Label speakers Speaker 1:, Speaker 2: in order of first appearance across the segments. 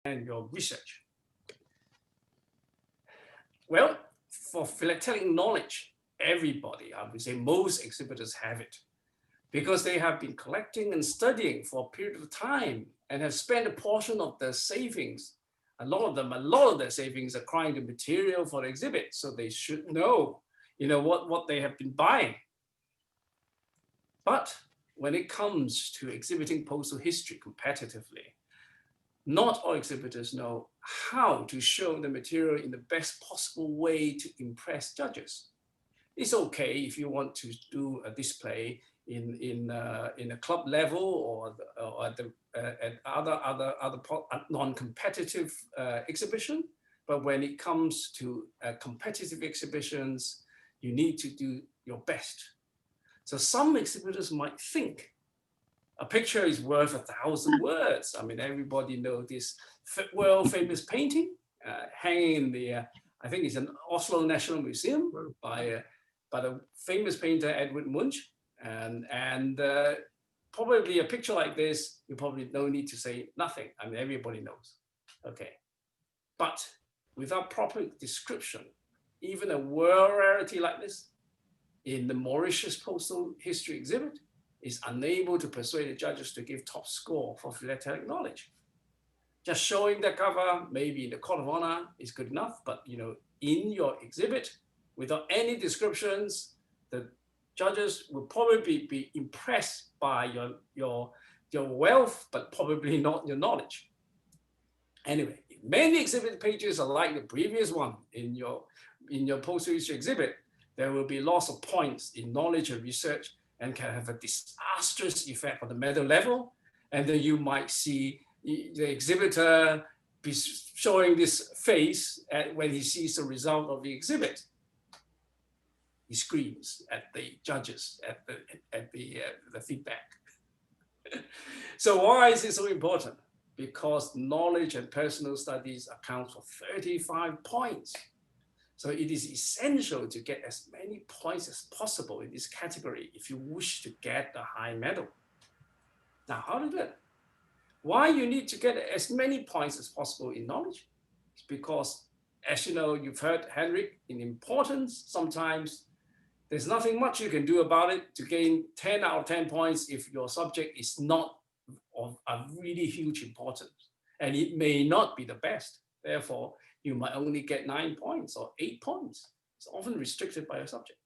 Speaker 1: and your research. Well, for philatelic knowledge, everybody, I would say most exhibitors have it because they have been collecting and studying for a period of time and have spent a portion of their savings. A lot of their savings are crying the material for the exhibit, so they should know, what they have been buying. But when it comes to exhibiting postal history competitively, not all exhibitors know how to show the material in the best possible way to impress judges. It's okay if you want to do a display in a club level or at other non-competitive exhibition, but when it comes to competitive exhibitions, you need to do your best. So some exhibitors might think a picture is worth 1,000 words. I mean, everybody knows this world famous painting hanging in the, I think it's an Oslo National Museum by the famous painter Edvard Munch. And probably a picture like this, you probably don't need to say nothing. I mean, everybody knows. Okay. But without proper description, even a world rarity like this in the Mauritius Postal History exhibit is unable to persuade the judges to give top score for philatelic knowledge. Just showing the cover, maybe in the court of honor, is good enough, but in your exhibit, without any descriptions, the judges will probably be impressed by your wealth, but probably not your knowledge. Anyway, many exhibit pages are like the previous one in your postal history exhibit. There will be lots of points in knowledge and research and can have a disastrous effect on the medal level. And then you might see the exhibitor be showing this face when he sees the result of the exhibit. He screams at the judges, at the feedback. So why is it so important? Because knowledge and personal studies account for 35 points. So it is essential to get as many points as possible in this category if you wish to get the high medal. Now, how to do it? Why you need to get as many points as possible in knowledge? It's because, as you know, you've heard Henrik, in importance, sometimes there's nothing much you can do about it to gain 10 out of 10 points if your subject is not of a really huge importance. And it may not be the best. Therefore, you might only get 9 points or 8 points. It's often restricted by a subject.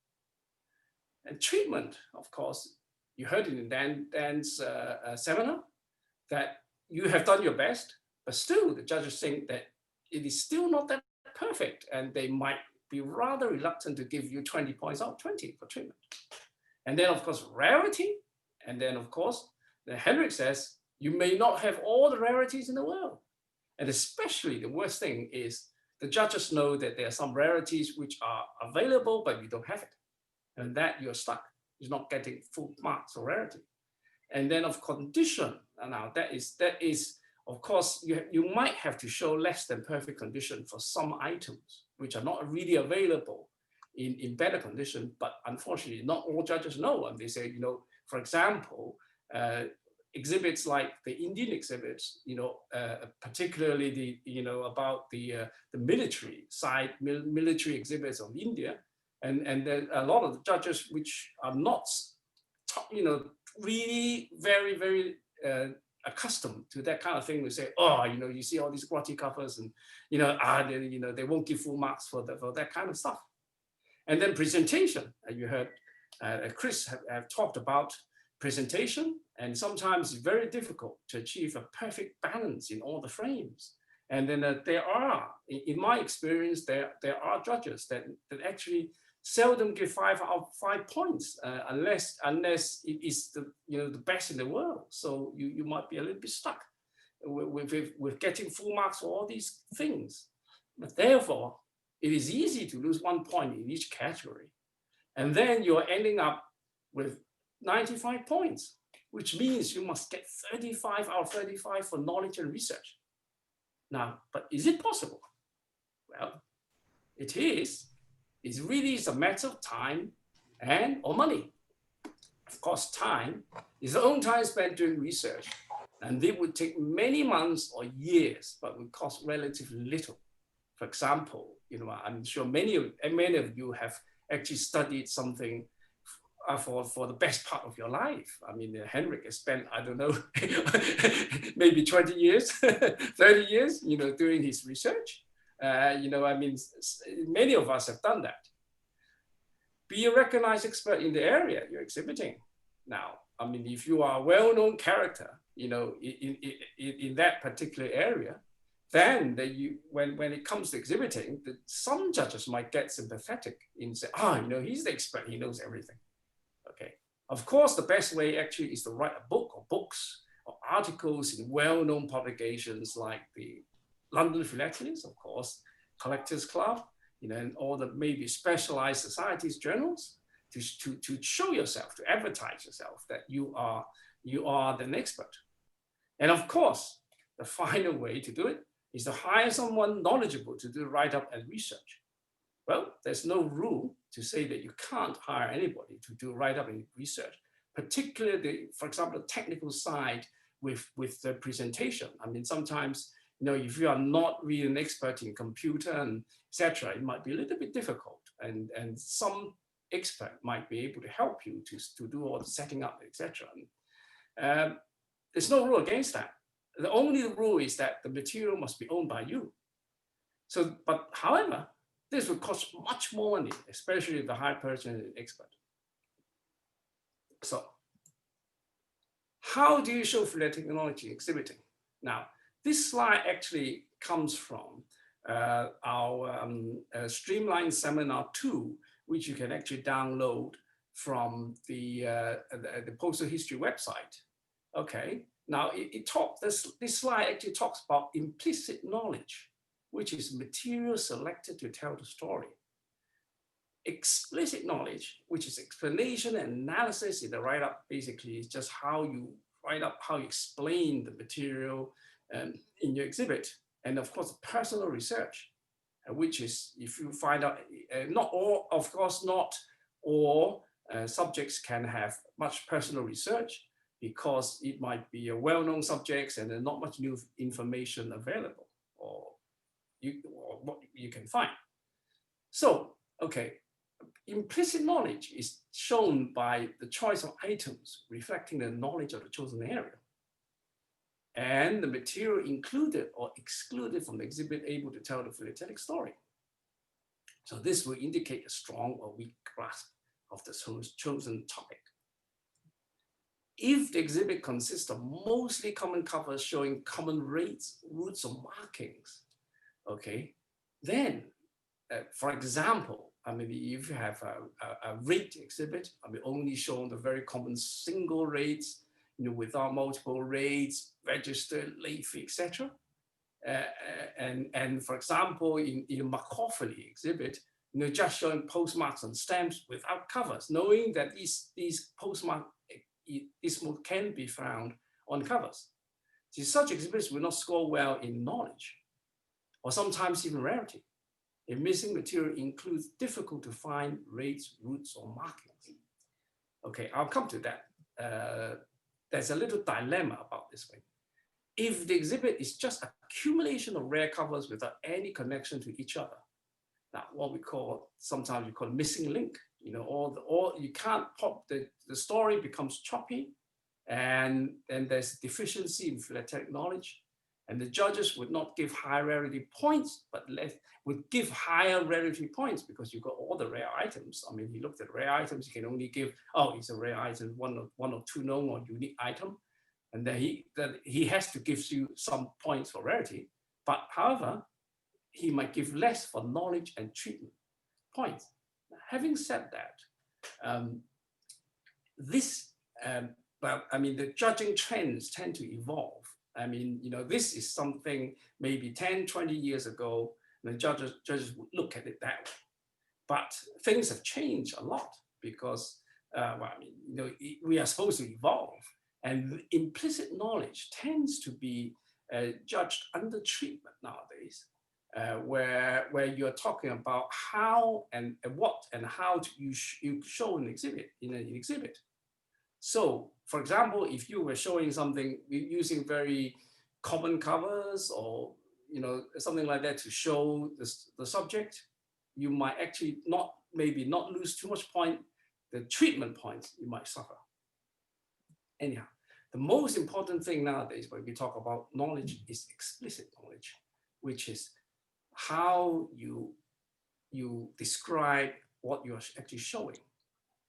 Speaker 1: And treatment, of course, you heard it in Dan's seminar, that you have done your best, but still the judges think that it is still not that perfect, and they might be rather reluctant to give you 20 points out of 20 for treatment. And then, of course, rarity. And then, of course, Henrik says, you may not have all the rarities in the world. And especially the worst thing is the judges know that there are some rarities which are available, but you don't have it. And that you're stuck. You're not getting full marks for rarity. And then of condition, now that is of course, you might have to show less than perfect condition for some items, which are not really available in better condition, but unfortunately, not all judges know. And they say, for example, exhibits like the Indian exhibits, particularly about the military side, military exhibits of India, and there are a lot of the judges which are not, really very, very accustomed to that kind of thing. We say, oh, you see all these grotty covers, and they won't give full marks for that kind of stuff. And then presentation, you heard Chris have talked about presentation, and sometimes it's very difficult to achieve a perfect balance in all the frames. And then there are, in my experience, there are judges that actually seldom give 5 out of 5 points unless it is the best in the world. So you might be a little bit stuck with getting full marks for all these things. But therefore, it is easy to lose 1 point in each category. And then you're ending up with 95 points, which means you must get 35 out of 35 for knowledge and research. Now, but is it possible? Well, it is. It really is a matter of time or money. Of course, time is the own time spent doing research. And it would take many months or years, but would cost relatively little. For example, I'm sure many of you have actually studied something for the best part of your life. I mean, Henrik has spent, I don't know, maybe 20 years, 30 years, doing his research. Many of us have done that. Be a recognized expert in the area you're exhibiting. Now, I mean, if you are a well-known character, in that particular area, then when it comes to exhibiting, some judges might get sympathetic and say, he's the expert, he knows everything. Okay. Of course, the best way actually is to write a book or books or articles in well-known publications like the Non-philatelic, of course, Collectors Club, and all the maybe specialized societies journals to show yourself, to advertise yourself that you are the expert. And of course, the final way to do it is to hire someone knowledgeable to do write-up and research. Well, there's no rule to say that you can't hire anybody to do write-up and research, particularly, for example, the technical side with the presentation. I mean, sometimes, if you are not really an expert in computer and etc., it might be a little bit difficult. And some expert might be able to help you to do all the setting up, etc. There's no rule against that. The only rule is that the material must be owned by you. So, but however, this would cost much more money, especially if the hired person is an expert. So, how do you show philatelic technology exhibiting? Now, this slide actually comes from our Streamline Seminar 2, which you can actually download from the Postal History website. Okay, now this slide actually talks about implicit knowledge, which is material selected to tell the story. Explicit knowledge, which is explanation and analysis in the write-up, basically is just how you write up, how you explain the material in your exhibit. And of course, personal research, which is if you find out, not all subjects can have much personal research because it might be a well-known subjects and there's not much new information available or what you can find. So, okay, implicit knowledge is shown by the choice of items reflecting the knowledge of the chosen area, and the material included or excluded from the exhibit able to tell the philatelic story. So this will indicate a strong or weak grasp of the chosen topic. If the exhibit consists of mostly common covers showing common rates, routes, or markings, okay, then, for example, I mean, if you have a rate exhibit, I mean, only showing the very common single rates, without multiple rates, registered, late fee, etc. And for example, in a Macaulay exhibit, just showing postmarks and stamps without covers, knowing that these postmarks can be found on covers. See, such exhibits will not score well in knowledge, or sometimes even rarity, if missing material includes difficult to find rates, routes, or markings. Okay, I'll come to that. There's a little dilemma about this one. If the exhibit is just accumulation of rare covers without any connection to each other, now what sometimes we call missing link, or you can't pop, the story becomes choppy, and there's deficiency in philatelic knowledge, and the judges would not give high rarity points, but would give higher rarity points because you've got all the rare items. I mean, he looked at rare items, you can only give, it's a rare item, one or two known or unique item. And then he has to give you some points for rarity. But however, he might give less for knowledge and treatment points. Having said that, the judging trends tend to evolve. I mean, this is something maybe 10, 20 years ago, the judges would look at it that way. But things have changed a lot because, we are supposed to evolve. And implicit knowledge tends to be judged under treatment nowadays, where you're talking about how and what and how you show an exhibit in an exhibit. So, for example, if you were showing something using very common covers or something like that to show the subject, you might actually maybe not lose too much point. The treatment points you might suffer. Anyhow, the most important thing nowadays when we talk about knowledge is explicit knowledge, which is how you describe what you're actually showing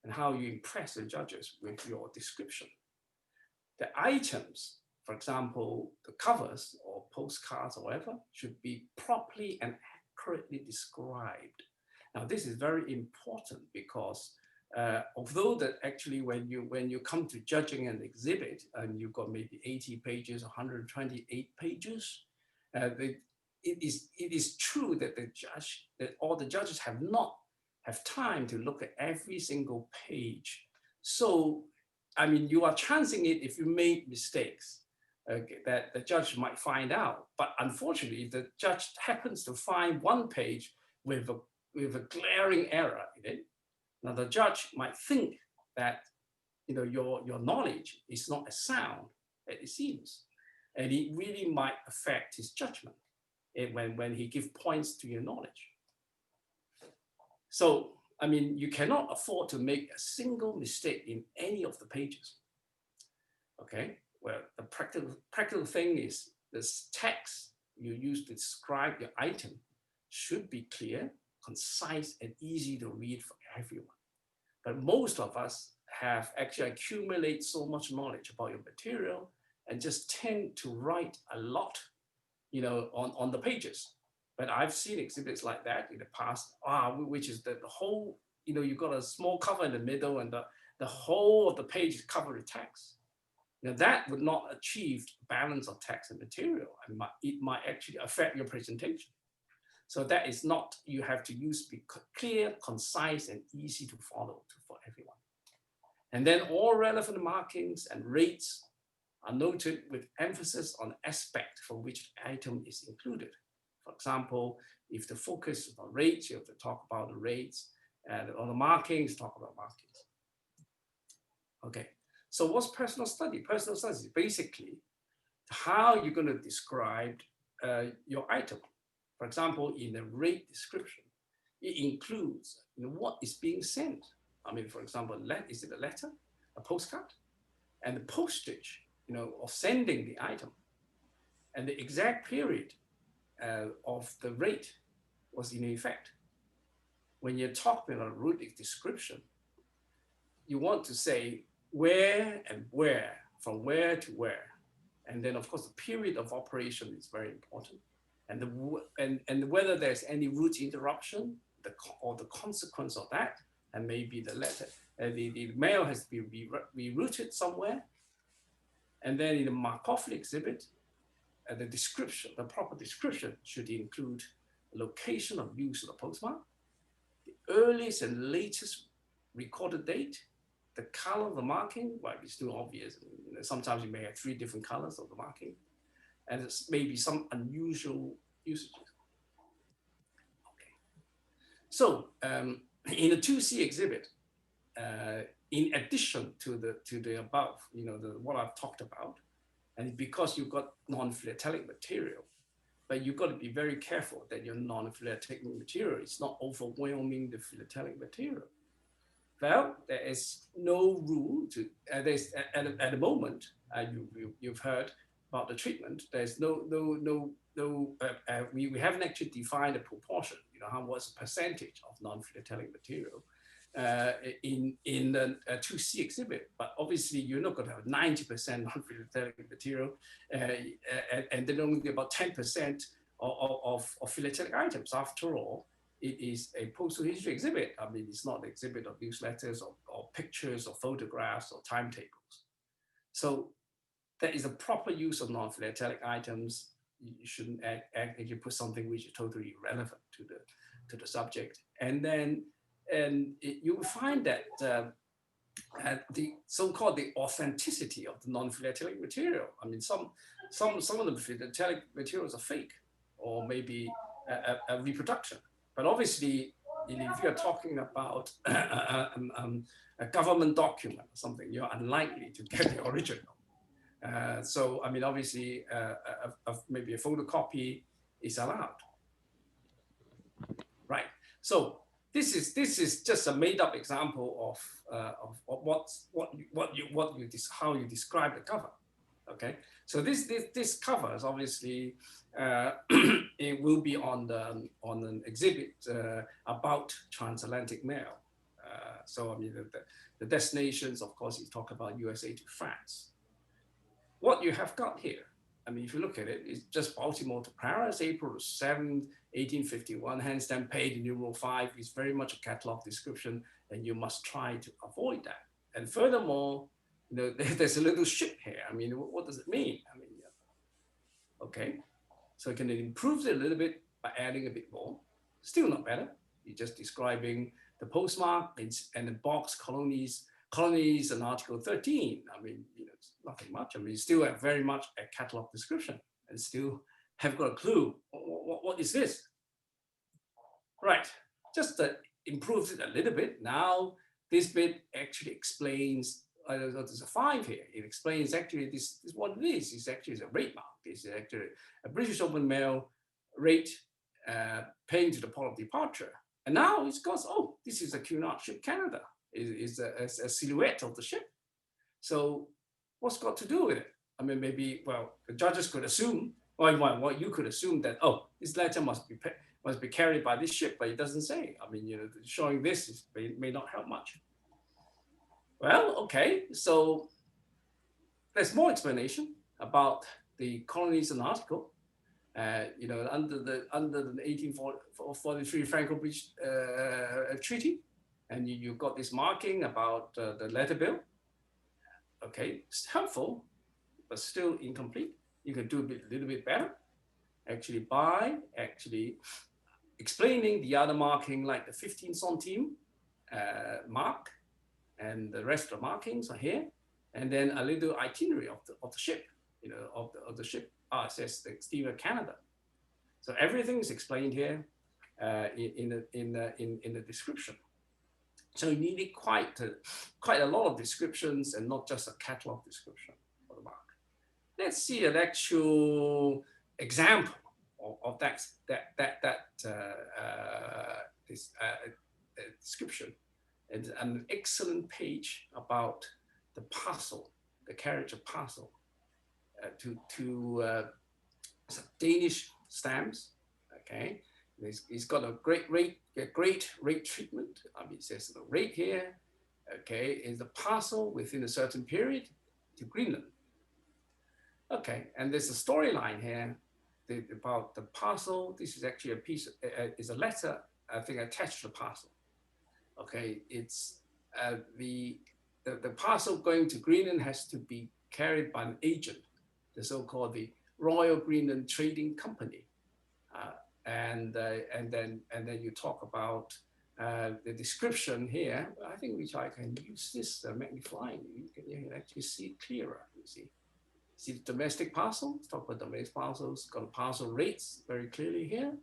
Speaker 1: and how you impress the judges with your description. The items, for example, the covers or postcards or whatever, should be properly and accurately described. Now, this is very important because although that actually when you come to judging an exhibit and you've got maybe 80 pages, 128 pages, it is true that all the judges have time to look at every single page. So, I mean, you are chancing it if you made mistakes that the judge might find out. But unfortunately, if the judge happens to find one page with a glaring error in it, now the judge might think that your knowledge is not as sound as it seems, and it really might affect his judgment when he gives points to your knowledge. So, I mean, you cannot afford to make a single mistake in any of the pages. Okay, well, the practical thing is this text you use to describe your item should be clear, concise, and easy to read for everyone. But most of us have actually accumulated so much knowledge about your material and just tend to write a lot, on the pages. But I've seen exhibits like that in the past, which is the whole, you've got a small cover in the middle and the whole of the page is covered with text. That would not achieve balance of text and material, and it might actually affect your presentation. So that is not, you have to be clear, concise, and easy to follow for everyone. And then all relevant markings and rates are noted with emphasis on aspect for which the item is included. For example, if the focus is on rates, you have to talk about the rates, and on the markings, talk about markings. Okay, so what's personal study? Personal study is basically how you're going to describe your item. For example, in the rate description, it includes what is being sent. I mean, for example, is it a letter, a postcard, and the postage, of sending the item, and the exact period of the rate was in effect. When you're talking about route description, you want to say where and where, from where to where. And then, of course, the period of operation is very important. And whether there's any route interruption or the consequence of that, and maybe the letter, the mail has to be rerouted somewhere. And then in the Markov exhibit, the description, the proper description should include location of use of the postmark, the earliest and latest recorded date, the color of the marking, well, it's too obvious. Sometimes you may have 3 different colors of the marking, and it's maybe some unusual usages. Okay. So in the 2C exhibit, in addition to the above, what I've talked about, and because you've got non-philatelic material, but you've got to be very careful that your non-philatelic material is not overwhelming the philatelic material. Well, there is no rule to, there's at the moment, you've heard about the treatment, there's we haven't actually defined a proportion, what's the percentage of non-philatelic material in the 2C exhibit, but obviously you're not going to have 90% non-philatelic material, and then only about 10% of philatelic items. After all, it is a postal history exhibit. I mean, it's not an exhibit of newsletters or pictures or photographs or timetables. So there is a proper use of non-philatelic items. You shouldn't actually put something which is totally irrelevant to the subject. And you will find that the so-called the authenticity of the non-philatelic material. I mean, some of the philatelic materials are fake, or maybe a reproduction. But obviously, if you're talking about a government document or something, you're unlikely to get the original. So, I mean, obviously, maybe a photocopy is allowed, right? So this is just a made-up example of how you describe the cover. Okay, so this covers obviously it will be on an exhibit about transatlantic mail. So I mean the destinations, of course, you talk about USA to France. What you have got here, I mean, if you look at it, it's just Baltimore to Paris, April 7th, 1851, hand stamp paid in numeral 5 is very much a catalog description, and you must try to avoid that. And furthermore, you know, there's a little ship here. I mean, what does it mean? I mean, okay, so can it improve it a little bit by adding a bit more? Still not better. You're just describing the postmark and the box colonies and Article 13. I mean, you know, it's nothing much. I mean, you still have very much a catalog description and still have got a clue. What is this? Right, just improves it a little bit. Now, this bit actually explains, there's a 5 here. It explains actually this is what it is. It's actually a rate mark. It's actually a British open mail rate paying to the port of departure. And now it's got, oh, this is a Cunard ship Canada. Is a silhouette of the ship. So what's got to do with it? I mean, maybe, well, the judges could assume, or you could assume that, oh, this letter must be carried by this ship, but it doesn't say. I mean, you know, showing this may not help much. Well, okay, so there's more explanation about the colonies and article. You know, under the 1843 Franco-British Treaty, and you've got this marking about the letter bill. Okay, it's helpful, but still incomplete. You can do a little bit better, actually, by explaining the other marking, like the 15 centime mark, and the rest of the markings are here, and then a little itinerary of the ship, you know, of the ship RSS the Steamer Canada. So everything is explained here in the description. So you needed quite a lot of descriptions and not just a catalog description for the mark. Let's see an actual example of this description. It's an excellent page about the parcel, the carriage of parcel to Danish stamps. Okay, it's got a great rate treatment. I mean, it says the rate here. Okay, is the parcel within a certain period to Greenland. Okay, and there's a storyline here about the parcel. This is actually a piece, is a letter, I think, attached to the parcel. Okay, it's the parcel going to Greenland has to be carried by an agent, the so-called the Royal Greenland Trading Company, and then you talk about the description here. I think which I can use this magnifying. You can actually see it clearer. You see the domestic parcel. Let's talk about domestic parcels. Got the parcel rates very clearly here.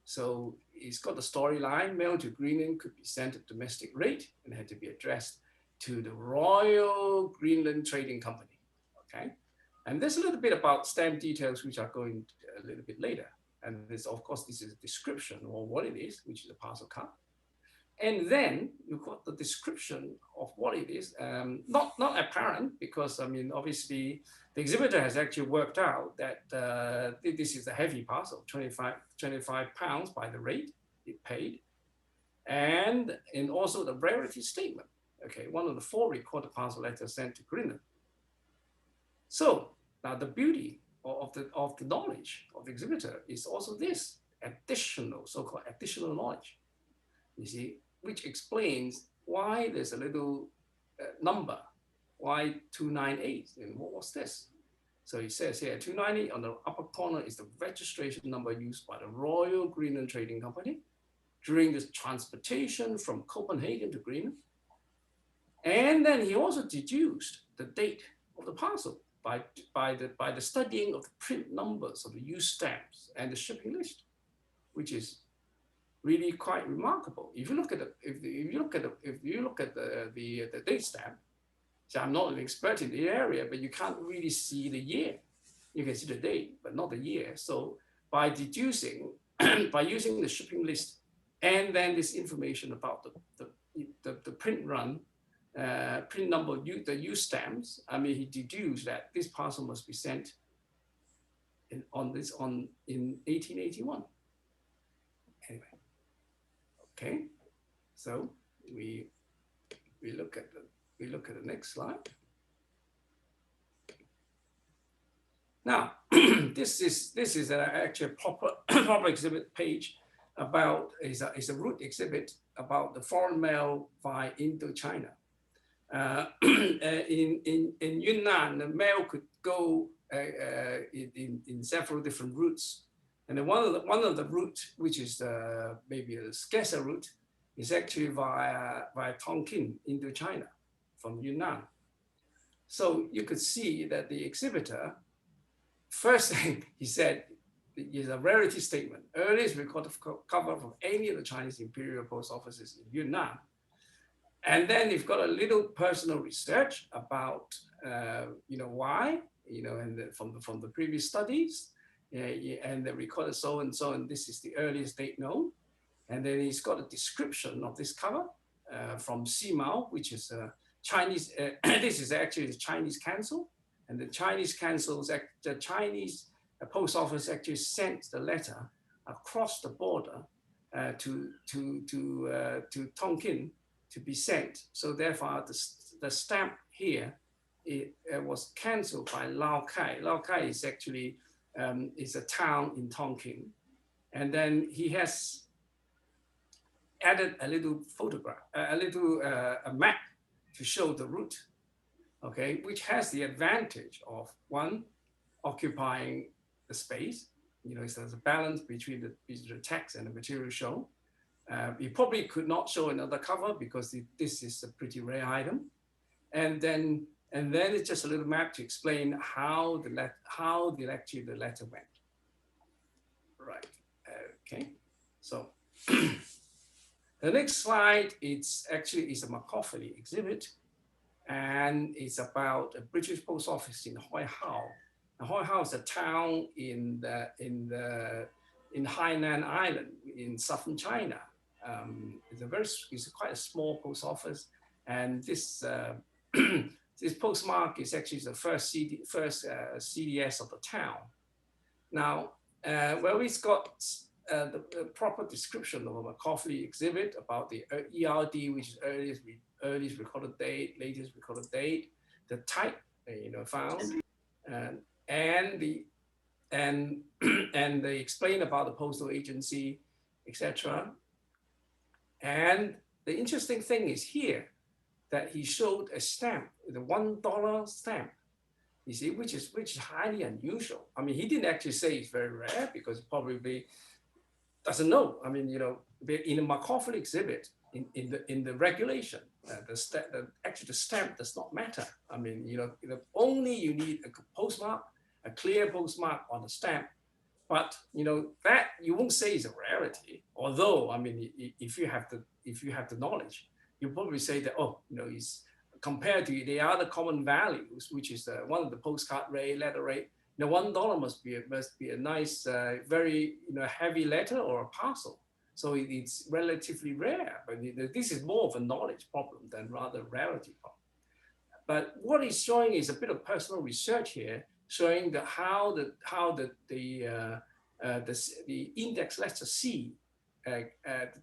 Speaker 1: So it's got the storyline. Mail to Greenland could be sent at domestic rate and had to be addressed to the Royal Greenland Trading Company. Okay, and there's a little bit about stamp details which are going a little bit later. And this, of course, this is a description of what it is, which is a parcel card. And then you've got the description of what it is, not apparent, because I mean, obviously, the exhibitor has actually worked out that this is a heavy parcel, 25 pounds by the rate it paid, and also the rarity statement. Okay, one of the 4 recorded parcel letters sent to Greenland. So now the beauty of the knowledge of the exhibitor is also this additional, so-called additional knowledge. You see, which explains why there's a little number, why 298, and what was this? So it says here, 298 on the upper corner is the registration number used by the Royal Greenland Trading Company during this transportation from Copenhagen to Greenland. And then he also deduced the date of the parcel by the studying of the print numbers of the used stamps and the shipping list, which is really quite remarkable. If you look at the date stamp, so I'm not an expert in the area, but you can't really see the year. You can see the date, but not the year. So by deducing, by using the shipping list, and then this information about the print run, print number, the use stamps, I mean, he deduced that this parcel must be sent in 1881. Anyway, okay, so we look at the next slide. Now, this is actually a proper exhibit page about is a route exhibit about the foreign mail via Indochina. In Yunnan, the mail could go in several different routes, and then one of the routes, which is maybe a scarcer route, is actually via Tonkin, Indochina, from Yunnan. So you could see that the exhibitor, first thing he said is a rarity statement, earliest recorded cover from any of the Chinese imperial post offices in Yunnan. And then you've got a little personal research about, why, and from the previous studies, and they recorded so and so, and this is the earliest date known. And then he's got a description of this cover from Simao, which is a Chinese. This is actually the Chinese council, and the Chinese post office actually sent the letter across the border to Tonkin to be sent. So therefore, the stamp here it was cancelled by Lao Kai. Lao Kai is actually is a town in Tonkin, and then he has added a little photograph, a map to show the route, okay, which has the advantage of one, occupying the space. There's a balance between the text and the material shown. You probably could not show another cover because this is a pretty rare item, and then it's just a little map to explain how the letter went. Right. Okay. So the next slide is a Macaulay exhibit, and it's about a British post office in Hoi Hao. Now, Hoi Hao is a town in Hainan Island in southern China. It's quite a small post office, and this this postmark is actually the first CDS of the town. Now, we've got the proper description of a Macaulay exhibit about the ERD, which is earliest recorded date, latest recorded date, the type found, and they explain about the postal agency, etc. And the interesting thing is here that he showed a stamp, the $1 stamp, you see, which is highly unusual. I mean, he didn't actually say it's very rare because probably doesn't know. I mean, in a Macaulay exhibit, in the regulation, the stamp does not matter. I mean, only you need a postmark, a clear postmark on the stamp. But that you won't say is a rarity. Although, I mean, if you have the knowledge, you probably say that it's compared to the other common values, which is one of the postcard rate, letter rate. $1 must be a nice, very heavy letter or a parcel. So it's relatively rare. But this is more of a knowledge problem than rather rarity problem. But what he's showing is a bit of personal research here, showing how the index letter C, the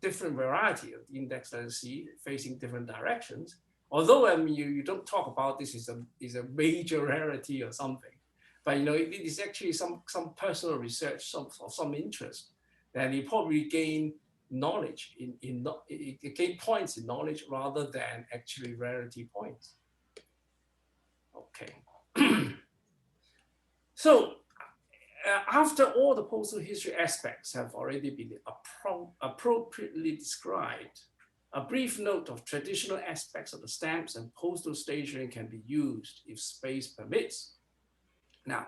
Speaker 1: different variety of the index letter C facing different directions. Although you don't talk about this is a major rarity or something, but it is actually some personal research, of some interest, that he probably gained knowledge it gained points in knowledge rather than actually rarity points. Okay. So after all the postal history aspects have already been appropriately described, a brief note of traditional aspects of the stamps and postal stationery can be used if space permits. Now,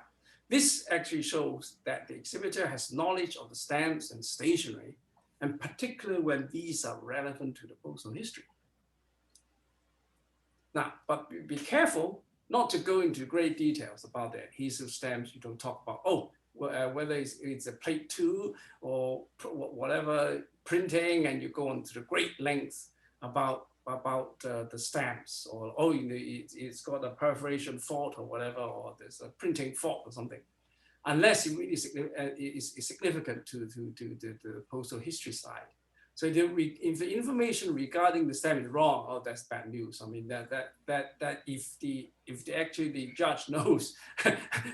Speaker 1: this actually shows that the exhibitor has knowledge of the stamps and stationery, and particularly when these are relevant to the postal history. Now, but be careful not to go into great details about the adhesive stamps. You don't talk about, whether it's a plate 2 or whatever printing, and you go into the great lengths about the stamps, or it's got a perforation fault or whatever, or there's a printing fault or something, unless it really is significant to the postal history side. So if the information regarding the stamp is wrong, oh, that's bad news. I mean, that if the judge knows,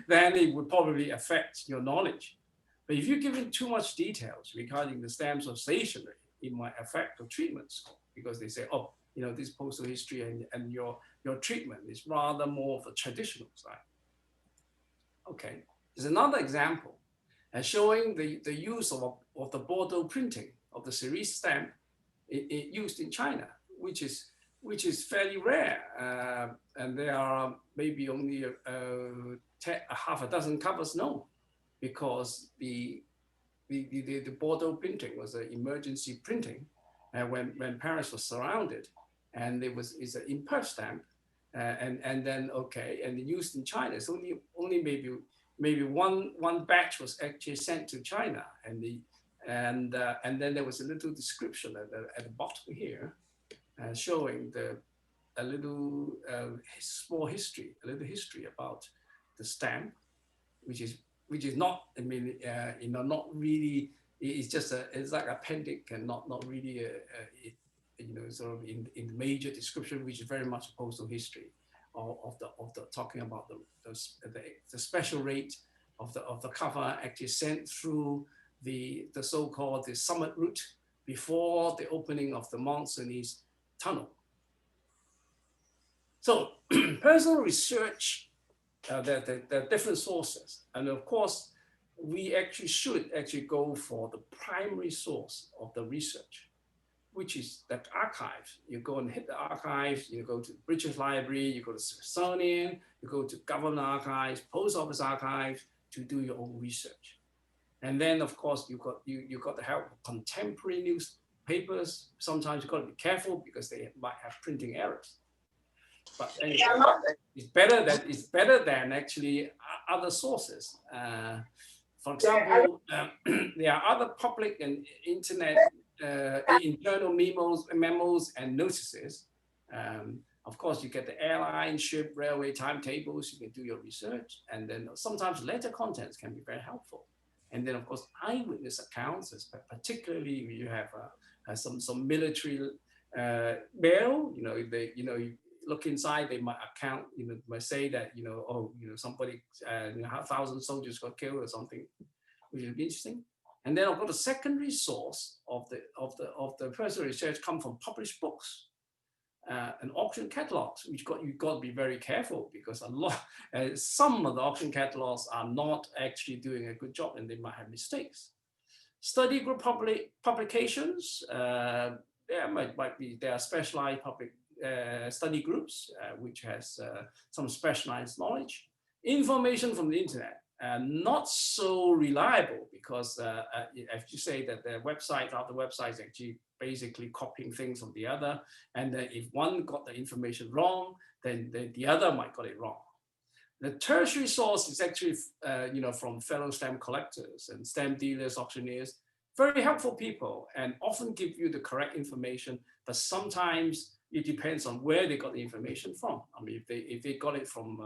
Speaker 1: then it would probably affect your knowledge. But if you're giving too much details regarding the stamps of stationery, it might affect your treatment score, because they say, oh, this postal history and your treatment is rather more of a traditional side. Okay, there's another example showing the use of the Bordeaux printing of the cerise stamp it used in China, which is fairly rare, and there are maybe only half a dozen covers known, because the Bordeaux printing was an emergency printing when Paris was surrounded, and it's an imperf stamp, and then and used in China. It's only maybe one batch was actually sent to China, and then there was a little description at the bottom here, showing a little small history, about the stamp, which is not, I mean, not really. It's just it's like appendix, and not really sort of in the major description, which is very much postal history of the talking about the special rate of the cover actually sent through the so-called the summit route before the opening of the Mont Cenis tunnel. So personal research, there are different sources, and of course we should go for the primary source of the research, which is that archive. You go and hit the archives, you go to the British Library, you go to Smithsonian, you go to government archives, post office archives to do your own research. And then of course you got the help of contemporary newspapers. Sometimes you got to be careful because they might have printing errors. But anyway, it's better than actually other sources. For example, there are other public and internet internal memos and notices. Of course, you get the airline, ship, railway timetables. You can do your research, and then sometimes letter contents can be very helpful. And then, of course, eyewitness accounts, particularly if you have some military mail. You look inside, they might might say that somebody 1,000 soldiers got killed or something, which would be interesting. And then I've got a secondary source of the personal research come from published books and auction catalogs, which you've got to be very careful, because some of the auction catalogs are not actually doing a good job, and they might have mistakes. Study group publications, there are specialized public study groups which has some specialized knowledge. Information from the internet, not so reliable, because if you say that the other websites actually basically copying things from the other, and if one got the information wrong, then the other might got it wrong. The tertiary source is actually from fellow stamp collectors and stamp dealers, auctioneers, very helpful people, and often give you the correct information, but sometimes it depends on where they got the information from. I mean, if they got it from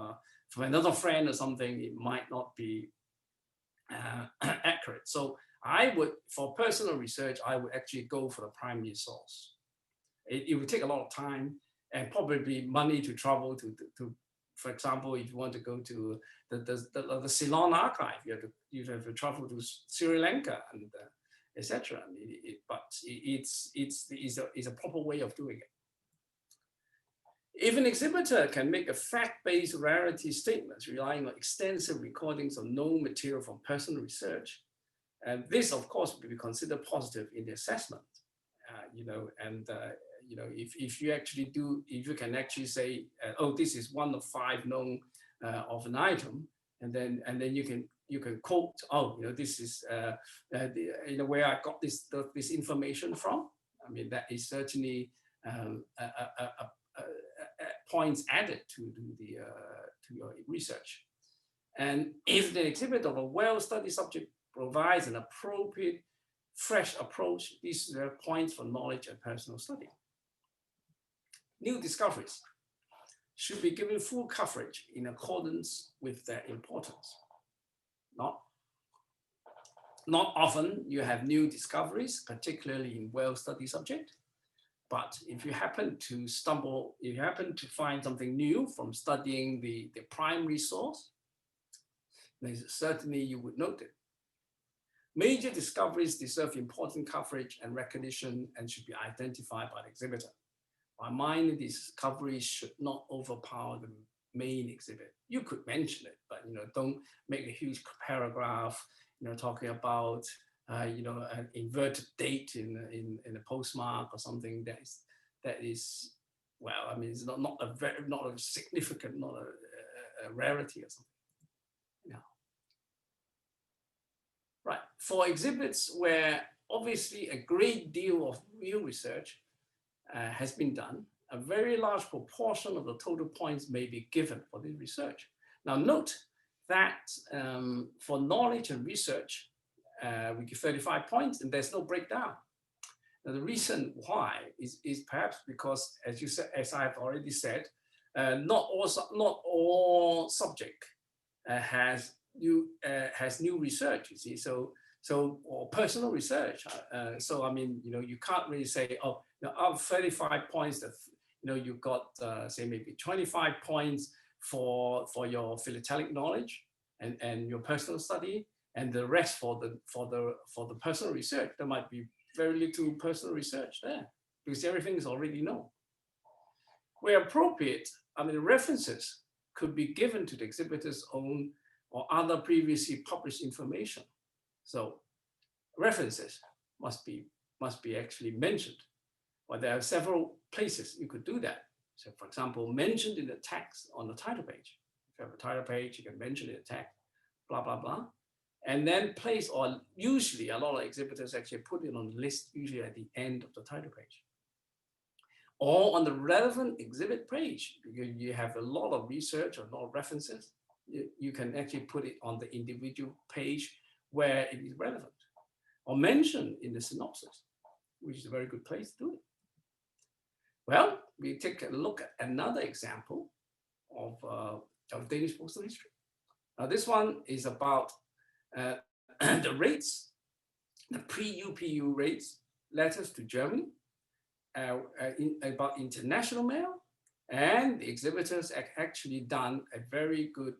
Speaker 1: another friend or something, it might not be accurate. So for personal research, I would actually go for the primary source. It would take a lot of time and probably money to travel to for example, if you want to go to the Ceylon archive, you have to travel to Sri Lanka and etc. I mean, but it's a proper way of doing it. If an exhibitor can make a fact-based rarity statements relying on extensive recordings of known material from personal research, and this, of course, will be considered positive in the assessment. If you can actually say, oh, this is one of 5 known of an item, and then you can you can quote, oh, this is where I got this information from. I mean, that is certainly points added to your research. And if the exhibit of a well-studied subject provides an appropriate, fresh approach, these are points for knowledge and personal study. New discoveries should be given full coverage in accordance with their importance. Not often you have new discoveries, particularly in well-studied subject. But if you happen to find something new from studying the primary source, then certainly you would note it. Major discoveries deserve important coverage and recognition and should be identified by the exhibitor. While minor discoveries should not overpower the main exhibit. You could mention it, but don't make a huge paragraph, talking about an inverted date in a postmark or something that is well, I mean, it's not a significant, not a rarity or something. Right. For exhibits where obviously a great deal of real research has been done, a very large proportion of the total points may be given for this research. Now note that for knowledge and research, we give 35 points and there's no breakdown. Now the reason why is perhaps because, as I've already said, not all subject has new research, you see, or personal research. So I mean, you can't really say, oh, out of 35 points that you got say maybe 25 points for your philatelic knowledge and your personal study, and the rest for the personal research. There might be very little personal research there because everything is already known. Where appropriate, I mean, references could be given to the exhibitor's own or other previously published information. So references must be actually mentioned. Well, there are several places you could do that. So for example, mentioned in the text on the title page. If you have a title page, you can mention in the text, blah, blah, blah. And then place, or usually a lot of exhibitors actually put it on the list, usually at the end of the title page. Or on the relevant exhibit page, because you have a lot of research, a lot of references, you can actually put it on the individual page where it is relevant. Or mention in the synopsis, which is a very good place to do it. Well, we take a look at another example of Danish postal history. Now this one is about the rates, the pre-UPU rates, letters to Germany, about international mail, and the exhibitors have actually done a very good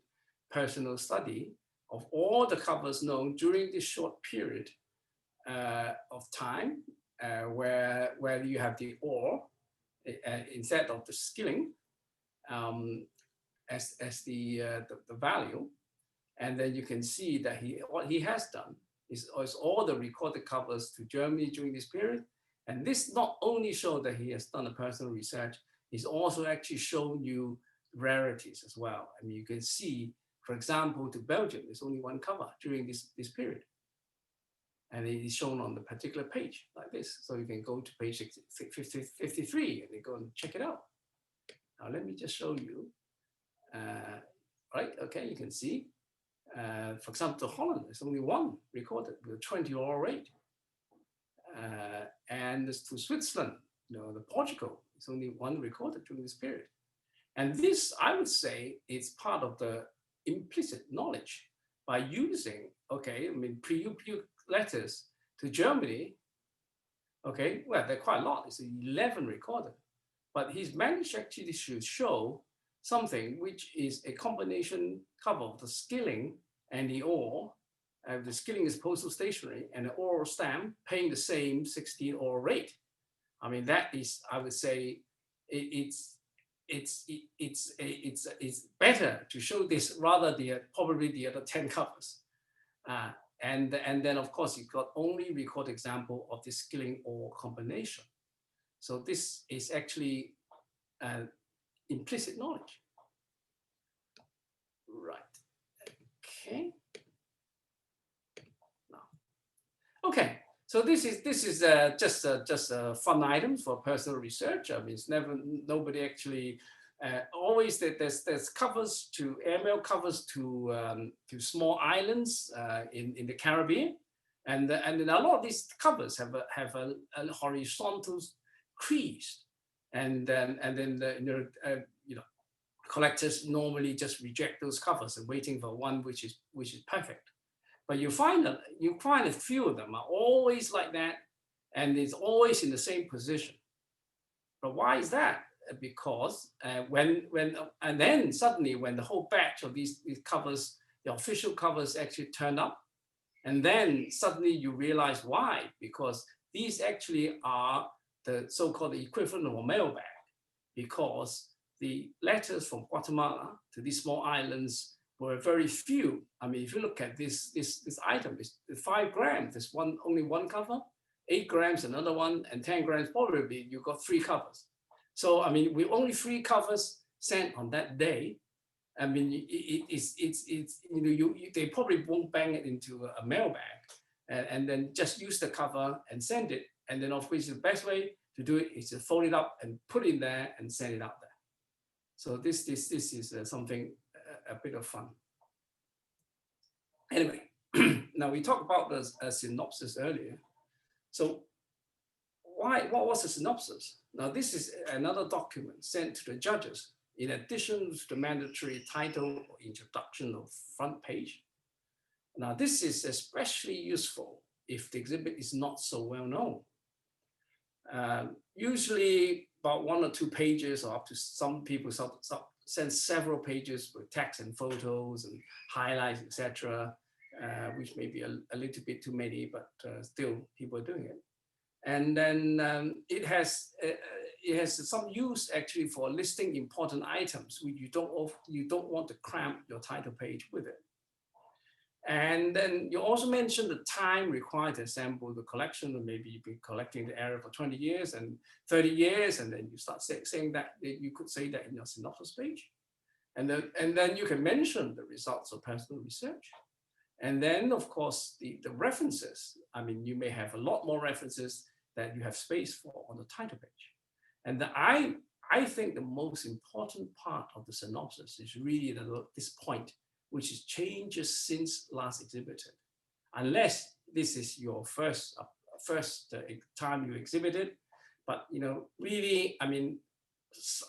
Speaker 1: personal study of all the covers known during this short period of time, where you have the or instead of the skilling as the value. And then you can see that what he has done is all the recorded covers to Germany during this period. And this not only shows that he has done a personal research, he's also actually shown you rarities as well. I mean, you can see, for example, to Belgium, there's only one cover during this period. And it is shown on the particular page like this. So you can go to page 53 and you go and check it out. Now, let me just show you. Right, okay, you can see. For example, to Holland, there's only one recorded with a 20 oral rate. And to Switzerland, the Portugal, it's only one recorded during this period. And this, I would say, is part of the implicit knowledge by using, okay, I mean, pre-UPU letters to Germany, okay, well, they're quite a lot. It's 11 recorded. But he's managed actually to show something which is a combination cover of the skilling and the or. The skilling is postal stationery and the oral stamp paying the same 16 oral rate. I mean, that is, I would say, it's better to show this rather than probably the other 10 covers. And then, of course, you've got only record example of the skilling or combination. So this is actually implicit knowledge. Right. Okay. Okay, so this is just a fun item for personal research. I mean, it's never nobody actually. Always there's covers to airmail covers to small islands in the Caribbean, and then a lot of these covers have a horizontal crease, and then you know collectors normally just reject those covers and waiting for one which is perfect. But you find a few of them are always like that, and it's always in the same position. But why is that? Because and then suddenly when the whole batch of these covers, the official covers actually turn up, and then suddenly you realize why, because these actually are the so-called equivalent of a mailbag, because the letters from Guatemala to these small islands were very few. I mean, if you look at this item, it's 5 grams. There's only one cover, 8 grams another one, and 10 grams probably you got 3 covers. So I mean, with only 3 covers sent on that day, I mean, it's they probably won't bang it into a mailbag, and then just use the cover and send it. And then of course the best way to do it is to fold it up and put it in there and send it out there. So this is something a bit of fun. Anyway, now we talked about the synopsis earlier. So what was the synopsis? Now this is another document sent to the judges in addition to the mandatory title or introduction of front page. Now this is especially useful if the exhibit is not so well known. Usually about 1 or 2 pages, or up to some people send several pages with text and photos and highlights, etc., which may be a little bit too many, but still people are doing it. And then it has some use actually for listing important items which you don't want to cramp your title page with it. And then you also mentioned the time required to assemble the collection, or maybe you've been collecting the area for 20 years and 30 years, and then you start saying that you could say that in your synopsis page. And then you can mention the results of personal research. And then, of course, the references. I mean, you may have a lot more references that you have space for on the title page. And I think the most important part of the synopsis is really this point, which is changes since last exhibited. Unless this is your first time you exhibited, but really, I mean,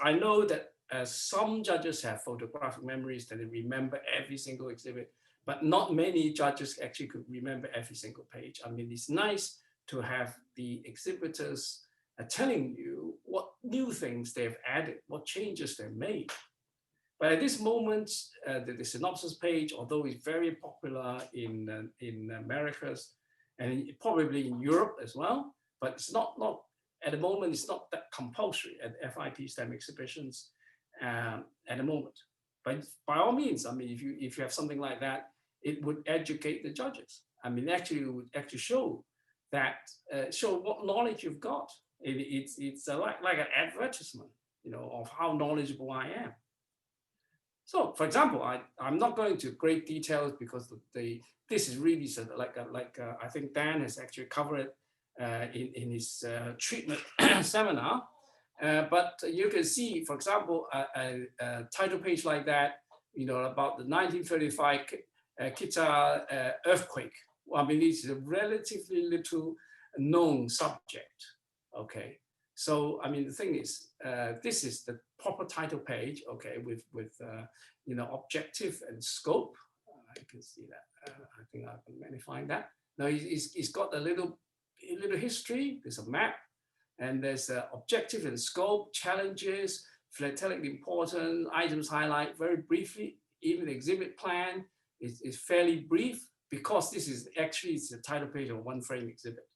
Speaker 1: I know that some judges have photographic memories that they remember every single exhibit, but not many judges actually could remember every single page. I mean, it's nice to have the exhibitors telling you what new things they've added, what changes they've made. But at this moment, the synopsis page, although it's very popular in Americas and probably in Europe as well, but it's not at the moment, it's not that compulsory at FIP STEM exhibitions at the moment. But by all means, I mean, if you have something like that, it would educate the judges. I mean, actually, it would actually show what knowledge you've got. It's like an advertisement, of how knowledgeable I am. So, for example, I'm not going to great details because this is really sort of like I think Dan has actually covered it in his treatment seminar. But you can see, for example, a title page like that, about the 1935 Kita earthquake. Well, I mean, it's a relatively little known subject. Okay, so I mean, the thing is, this is the proper title page. Okay, with objective and scope. I can see that. I think I can magnify that. Now he's got a little history. There's a map, and there's objective and scope, challenges, philatelic important items highlight very briefly. Even the exhibit plan is fairly brief because this is actually it's the title page of a 1-frame exhibit.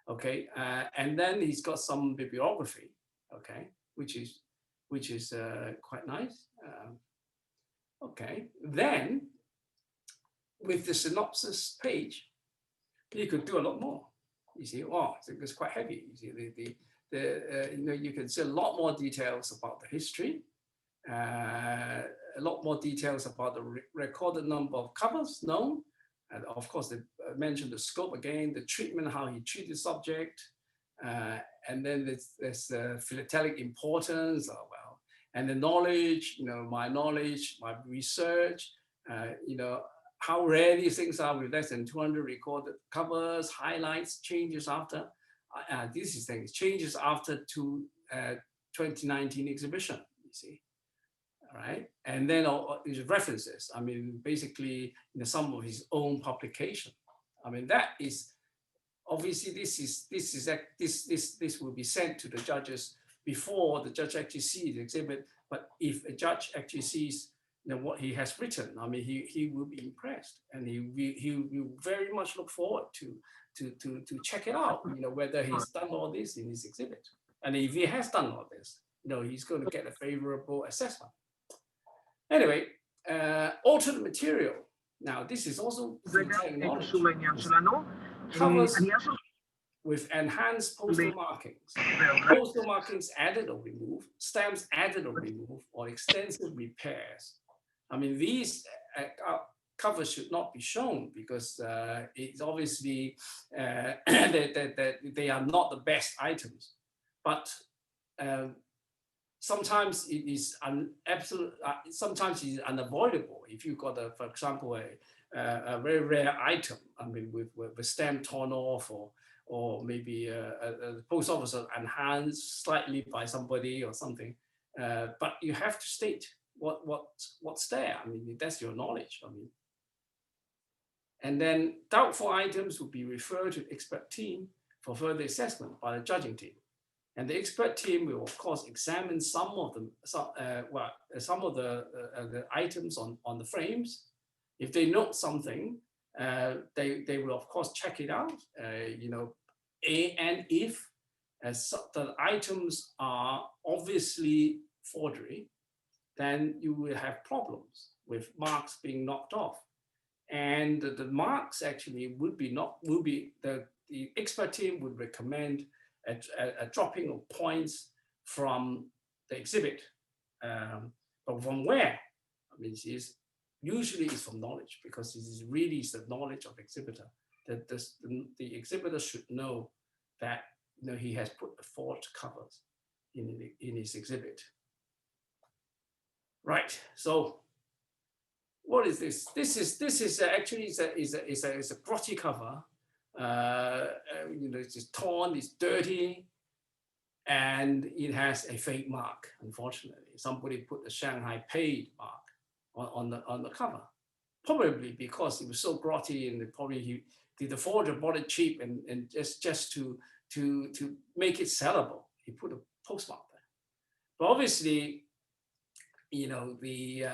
Speaker 1: Okay, and then he's got some bibliography. Okay, which is quite nice. Okay, then with the synopsis page, you could do a lot more. You see, it's quite heavy. You see, you can see a lot more details about the history, a lot more details about the recorded number of covers known, and of course the mention the scope again, the treatment, how he treated the subject, and then there's philatelic importance, well, and the knowledge, my knowledge, my research, how rare these things are with less than 200 recorded covers, highlights, changes after, this is things, changes after 2019 exhibition, you see. All right, and then these references. I mean, basically, some of his own publication. I mean, that is obviously this will be sent to the judges before the judge actually sees the exhibit. But if a judge actually sees what he has written, I mean, he will be impressed, and he will very much look forward to check it out. Whether he's done all this in his exhibit, and if he has done all this, he's going to get a favorable assessment. Anyway, altered material. Now, this is also technology. Covers with enhanced postal markings. Postal markings added or removed, stamps added or removed, or extensive repairs. I mean, these covers should not be shown because it's obviously that they are not the best items. But sometimes it is sometimes it is unavoidable. If you've got, for example, a very rare item, I mean, with the stamp torn off, or maybe the post office enhanced slightly by somebody or something, but you have to state what's there. I mean, that's your knowledge. I mean, and then doubtful items will be referred to the expert team for further assessment by the judging team. And the expert team will, of course, examine some of the items on the frames. If they note something, they will, of course, check it out. And if the items are obviously forgery, then you will have problems with marks being knocked off. And the marks actually the expert team would recommend a dropping of points from the exhibit. But from where? I mean, usually it's from knowledge, because it is really the knowledge of exhibitor that the exhibitor should know that he has put the forged covers in his exhibit. Right. So what is this? This is actually is a grotty cover. It's just torn, it's dirty, and it has a fake mark. Unfortunately, somebody put the Shanghai paid mark on the cover, probably because it was so grotty, and the forger bought it cheap, and just to make it sellable, he put a postmark there. But obviously, the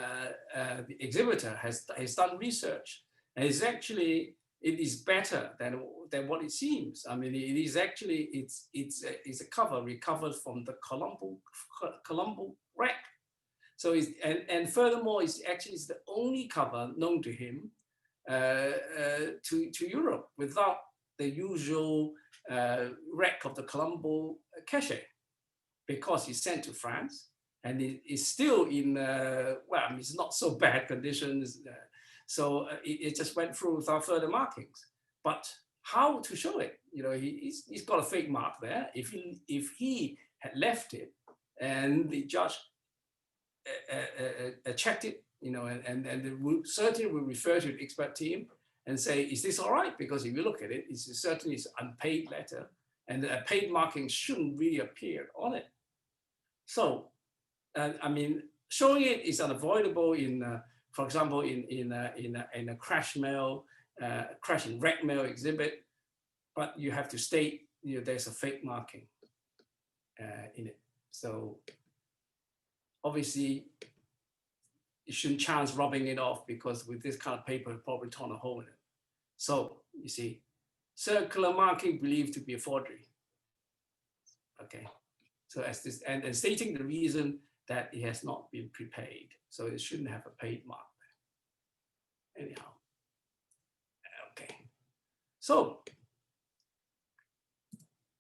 Speaker 1: exhibitor has done research, and it is better than what it seems. I mean, it is actually it's a cover recovered from the Colombo wreck. So and furthermore, it's the only cover known to him to Europe without the usual wreck of the Colombo cachet, because he's sent to France. And it is still in, it's not so bad conditions. So it just went through without further markings. But how to show it? He's got a fake mark there. If he had left it and the judge checked it, and they certainly will refer to the expert team and say, is this all right? Because if you look at it, it's certainly an unpaid letter, and a paid marking shouldn't really appear on it. So, I mean, showing it is unavoidable for example, in a crash and wreck mail exhibit, but you have to state, there's a fake marking in it. So obviously, you shouldn't chance rubbing it off, because with this kind of paper, it probably torn a hole in it. So you see, circular marking believed to be a forgery. Okay, so as this and stating the reason that it has not been prepaid, so it shouldn't have a paid mark there. Anyhow, okay. So,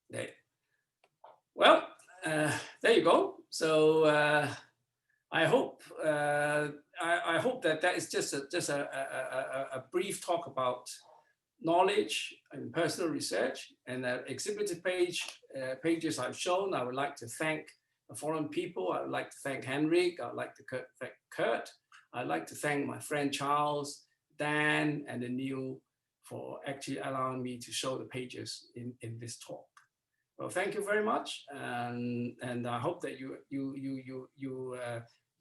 Speaker 1: there you go. So I hope that is just a brief talk about knowledge and personal research. And the exhibited pages I've shown, I would like to thank the foreign people. I would like to thank Henrik. I would like to thank Kurt. I'd like to thank my friend Charles, Dan, and Neil for actually allowing me to show the pages in this talk. Well, thank you very much, and I hope that you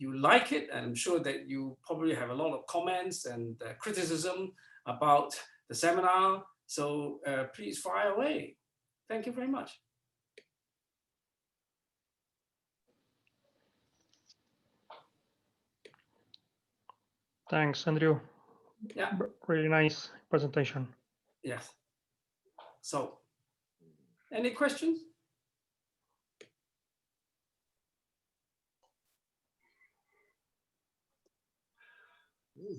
Speaker 1: like it, and I'm sure that you probably have a lot of comments and criticism about the seminar. So please fire away. Thank you very much.
Speaker 2: Thanks, Andrew.
Speaker 1: Yeah.
Speaker 2: Really nice presentation.
Speaker 1: Yes. So, any questions?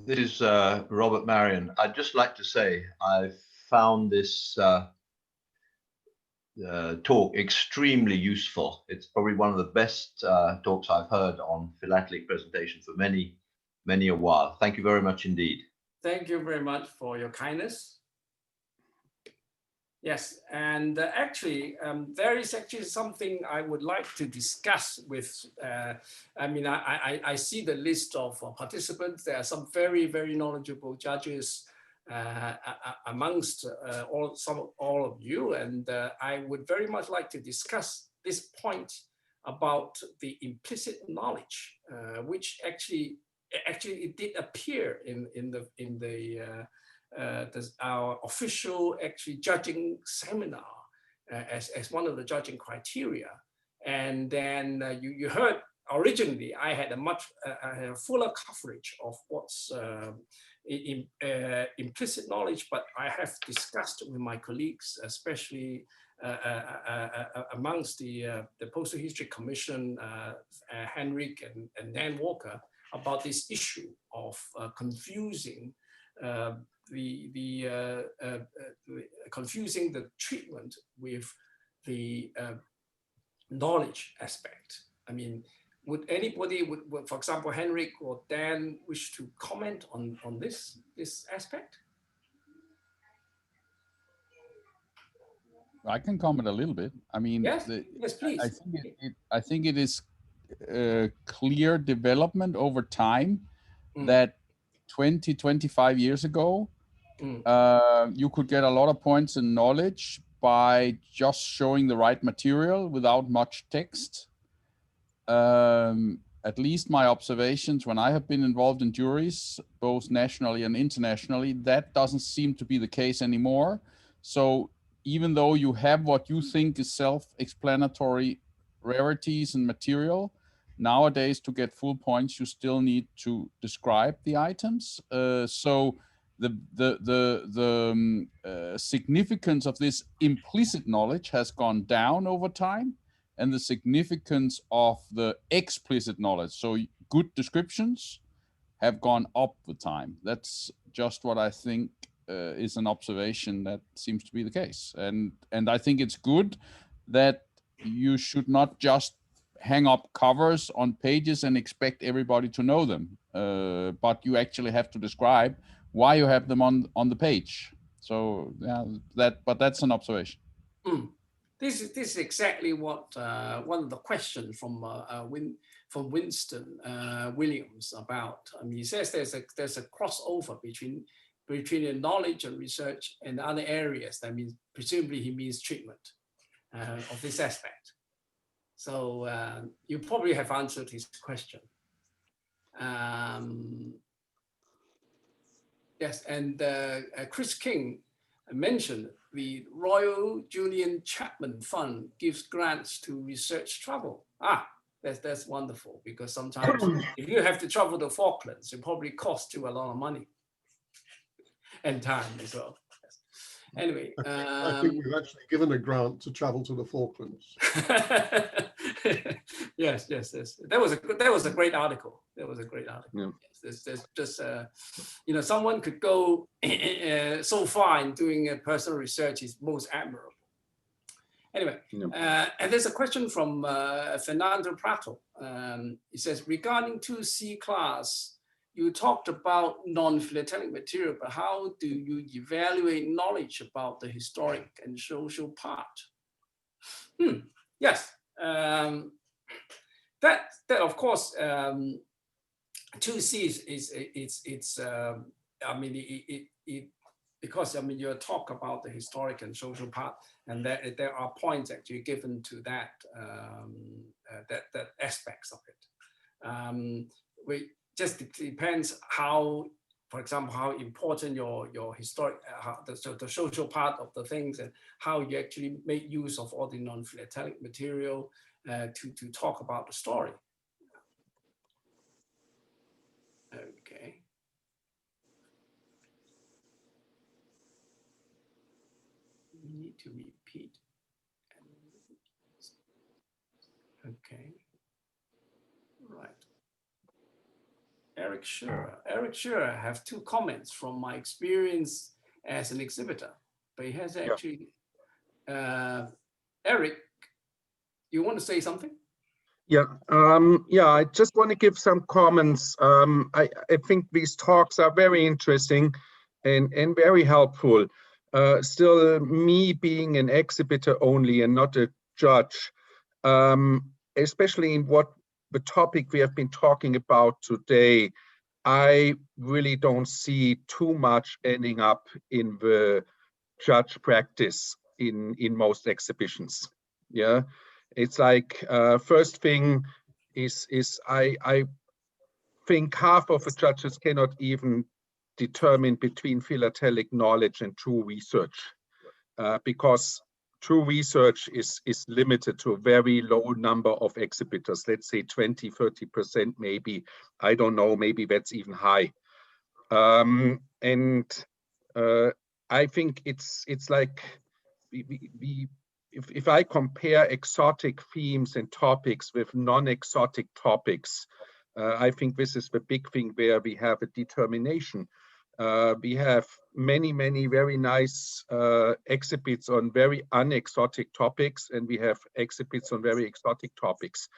Speaker 3: This is Robert Marion. I'd just like to say I found this talk extremely useful. It's probably one of the best talks I've heard on philatelic presentation for many a while. Thank you very much indeed.
Speaker 1: Thank you very much for your kindness. Yes, and actually, there is actually something I would like to discuss with, I mean, I see the list of participants. There are some very, very knowledgeable judges amongst all of you, and I would very much like to discuss this point about the implicit knowledge, which actually it did appear in our official actually judging seminar as one of the judging criteria. And then you heard originally I had a much fuller coverage of what's implicit knowledge, but I have discussed with my colleagues, especially amongst the Postal History Commission, Henrik and Dan Walker, about this issue of confusing confusing the treatment with the knowledge aspect. I mean, would anybody, for example, Henrik or Dan, wish to comment on this aspect?
Speaker 4: I can comment a little bit. I mean,
Speaker 1: yes, yes, please.
Speaker 4: I think it is clear development over time that 20, 25 years ago, you could get a lot of points in knowledge by just showing the right material without much text. At least my observations when I have been involved in juries, both nationally and internationally, that doesn't seem to be the case anymore. So even though you have what you think is self-explanatory rarities and material, nowadays to get full points, you still need to describe the items. So the significance of this implicit knowledge has gone down over time, and the significance of the explicit knowledge, so good descriptions, have gone up with time. That's just what I think is an observation that seems to be the case. And I think it's good that you should not just hang up covers on pages and expect everybody to know them, but you actually have to describe why you have them on the page. So yeah, but that's an observation.
Speaker 1: This is exactly what one of the questions from Winston Williams about. I mean, he says there's a crossover between the knowledge and research and other areas. That means presumably he means treatment of this aspect. So you probably have answered his question. Yes, and Chris King mentioned the Royal Julian Chapman Fund gives grants to research travel. That's wonderful, because sometimes if you have to travel the Falklands, it probably costs you a lot of money and time as well. Anyway,
Speaker 5: I think we've actually given a grant to travel to the Falklands.
Speaker 1: yes. That was a great article. Yeah. Yes, there's just you know, someone could go so far in doing personal research is most admirable. Anyway, and there's a question from Fernando Prato. He says, regarding 2C class you talked about non-philatelic material, but how do you evaluate knowledge about the historic and social part? Yes, that of course, 2C is I mean because I mean you talk about the historic and social part, and there are points actually given to that that aspects of it. We just depends how, for example, how important your historic the social part of the things, and how you actually make use of all the non-philatelic material to talk about the story. Okay. We need to repeat. Okay. Right. Eric Schurer have 2 comments from my experience as an exhibitor, but he has actually, Eric, you want to say something?
Speaker 6: Yeah, I just want to give some comments. I think these talks are very interesting and very helpful. Still, me being an exhibitor only and not a judge, especially in what the topic we have been talking about today, I really don't see too much ending up in the judge practice in most exhibitions. Yeah. It's like first thing is I think half of the judges cannot even determine between philatelic knowledge and true research, because true research is limited to a very low number of exhibitors, let's say 20–30% maybe. I don't know, maybe that's even high. I think it's like if I compare exotic themes and topics with non-exotic topics, I think this is the big thing where we have a determination. We have many very nice exhibits on very unexotic topics, and we have exhibits on very exotic topics.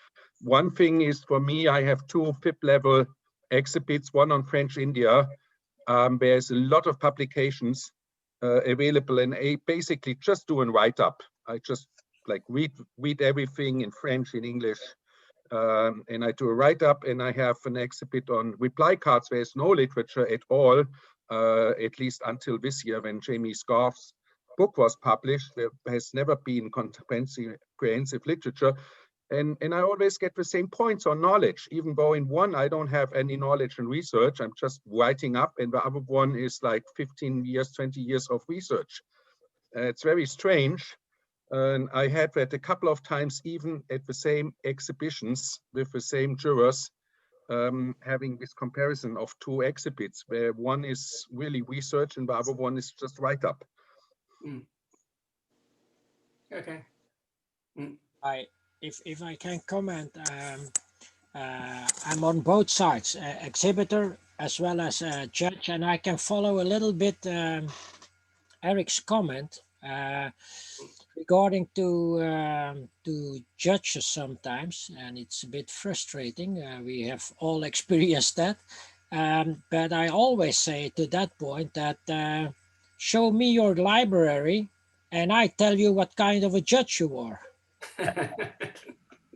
Speaker 6: One thing is, for me, I have 2 FIP level exhibits, one on French India. There's a lot of publications available, and I basically just do a write-up. I just like read everything in French, in English, and I do a write-up, and I have an exhibit on reply cards. There's no literature at all, at least until this year when Jamie Scarf's book was published. There has never been comprehensive literature. And I always get the same points on knowledge, even though in one I don't have any knowledge and research. I'm just writing up, and the other one is like 15 years, 20 years of research. It's very strange. And I had that a couple of times, even at the same exhibitions with the same jurors, having this comparison of 2 exhibits, where one is really research and the other one is just write up.
Speaker 1: Okay.
Speaker 7: If I can comment, I'm on both sides, exhibitor as well as a judge, and I can follow a little bit Eric's comment regarding to judges sometimes, and it's a bit frustrating. We have all experienced that, but I always say to that point that show me your library, and I tell you what kind of a judge you are.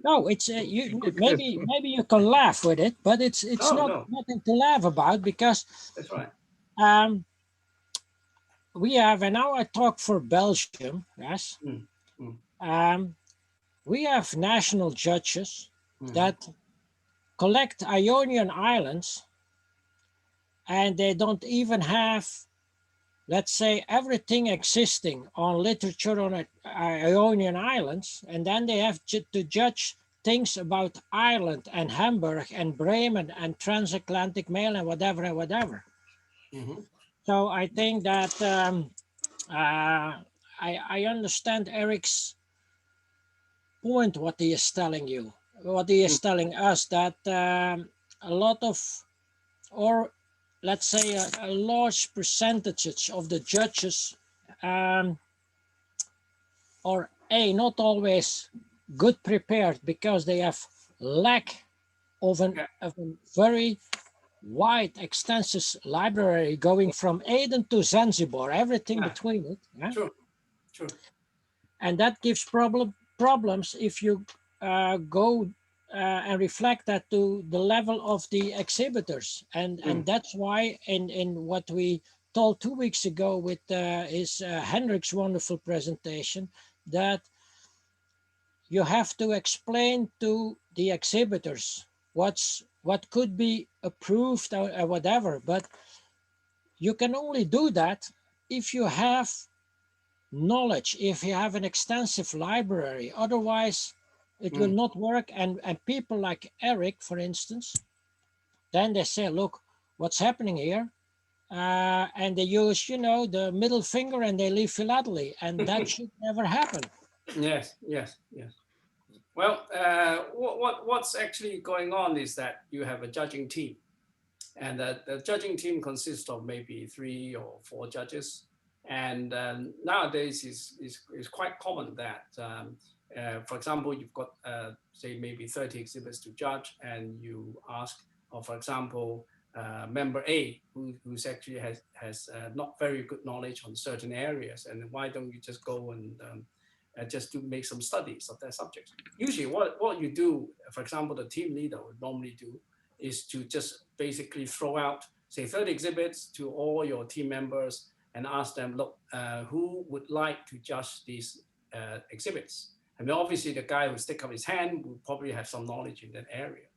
Speaker 7: No, it's you. Maybe you can laugh with it, but it's nothing to laugh about, because
Speaker 1: that's right.
Speaker 7: We have, and now I talk for Belgium. Yes, we have national judges that collect Ionian Islands, and they don't even have, let's say, everything existing on literature on Ionian Islands, and then they have to judge things about Ireland and Hamburg and Bremen and transatlantic mail and whatever and whatever. So I think that I understand Eric's point, what he is telling you, what he is telling us, that a lot of, or let's say a large percentage of the judges are not always good prepared, because they have lack of a very, wide, extensive library going from Aden to Zanzibar, everything
Speaker 1: Yeah.
Speaker 7: between it. Yeah?
Speaker 1: True, true.
Speaker 7: And that gives problems if you go and reflect that to the level of the exhibitors. And that's why in what we told 2 weeks ago with Hendrik's wonderful presentation, that you have to explain to the exhibitors what could be approved or whatever, but you can only do that if you have knowledge, if you have an extensive library. Otherwise it will not work. And people like Eric, for instance, then they say, look, what's happening here? And they use, you know, the middle finger and they leave philately, and that should never happen.
Speaker 1: Yes, yes, yes. Well, what's actually going on is that you have a judging team, and the judging team consists of maybe 3 or 4 judges. And nowadays is quite common that, for example, you've got say maybe 30 exhibits to judge, and you ask, or for example, member A, who's actually has not very good knowledge on certain areas, and why don't you just go and just to make some studies of that subject. Usually what you do, for example, the team leader would normally do is to just basically throw out, say, 30 exhibits to all your team members and ask them, look, who would like to judge these exhibits? I mean, obviously the guy who stick up his hand will probably have some knowledge in that area.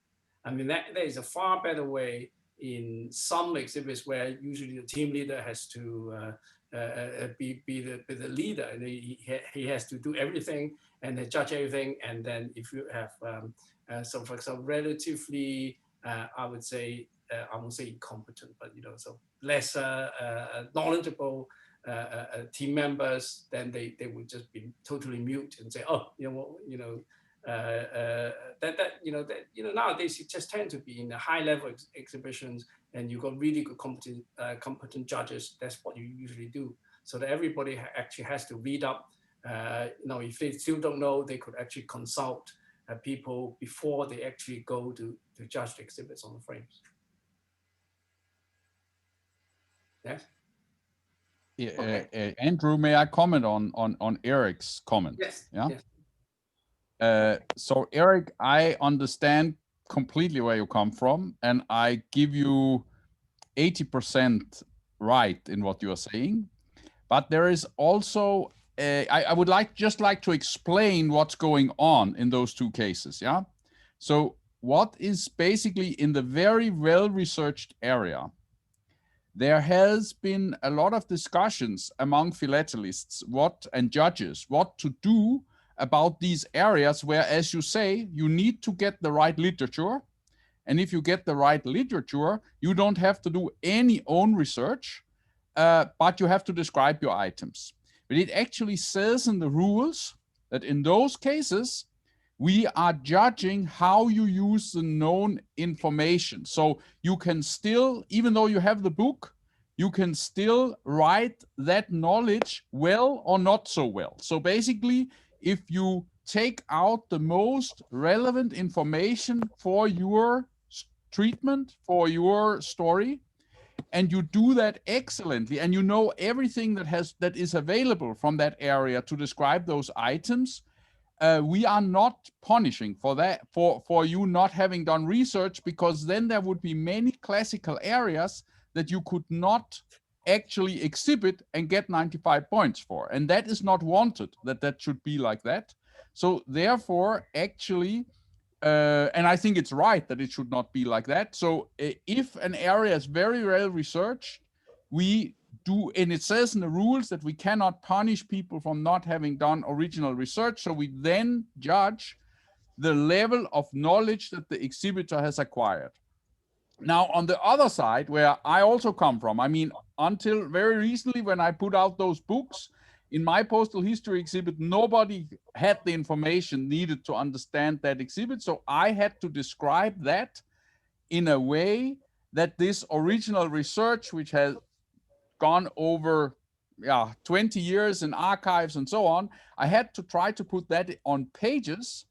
Speaker 1: I mean, there is a far better way in some exhibits where usually the team leader has to be the leader, and he has to do everything and judge everything. And then if you have so for example, relatively I would say I won't say incompetent, but you know, so lesser knowledgeable team members, then they would just be totally mute and say, oh, you know what, you know, nowadays it just tend to be in the high level exhibitions, and you've got really good competent judges. That's what you usually do, so that everybody actually has to read up. You know, if they still don't know, they could actually consult people before they actually go to judge the exhibits on the frames. Yes.
Speaker 4: Yeah,
Speaker 1: Okay.
Speaker 4: Andrew, may I comment on Eric's comment?
Speaker 1: Yes.
Speaker 4: Yeah.
Speaker 1: Yes.
Speaker 4: So Eric, I understand completely where you come from, and I give you 80% right in what you are saying. But there is also I would just like to explain what's going on in those 2 cases. Yeah. So what is basically in the very well-researched area, there has been a lot of discussions among philatelists and judges what to do about these areas where, as you say, you need to get the right literature. And if you get the right literature, you don't have to do any own research, but you have to describe your items. But it actually says in the rules that in those cases, we are judging how you use the known information. So you can still, even though you have the book, you can still write that knowledge well or not so well. So basically, if you take out the most relevant information for your treatment, for your story, and you do that excellently, and you know everything that is available from that area to describe those items, we are not punishing for that, for you not having done research, because then there would be many classical areas that you could not actually exhibit and get 95 points for, and that is not wanted. That should be like that. So therefore, actually, and I think it's right that it should not be like that. So if an area is very well researched, we do, and it says in the rules that we cannot punish people from not having done original research. So we then judge the level of knowledge that the exhibitor has acquired. Now, on the other side, where I also come from, I mean, until very recently, when I put out those books, in my postal history exhibit, nobody had the information needed to understand that exhibit. So I had to describe that in a way that this original research, which has gone over 20 years in archives and so on, I had to try to put that on pages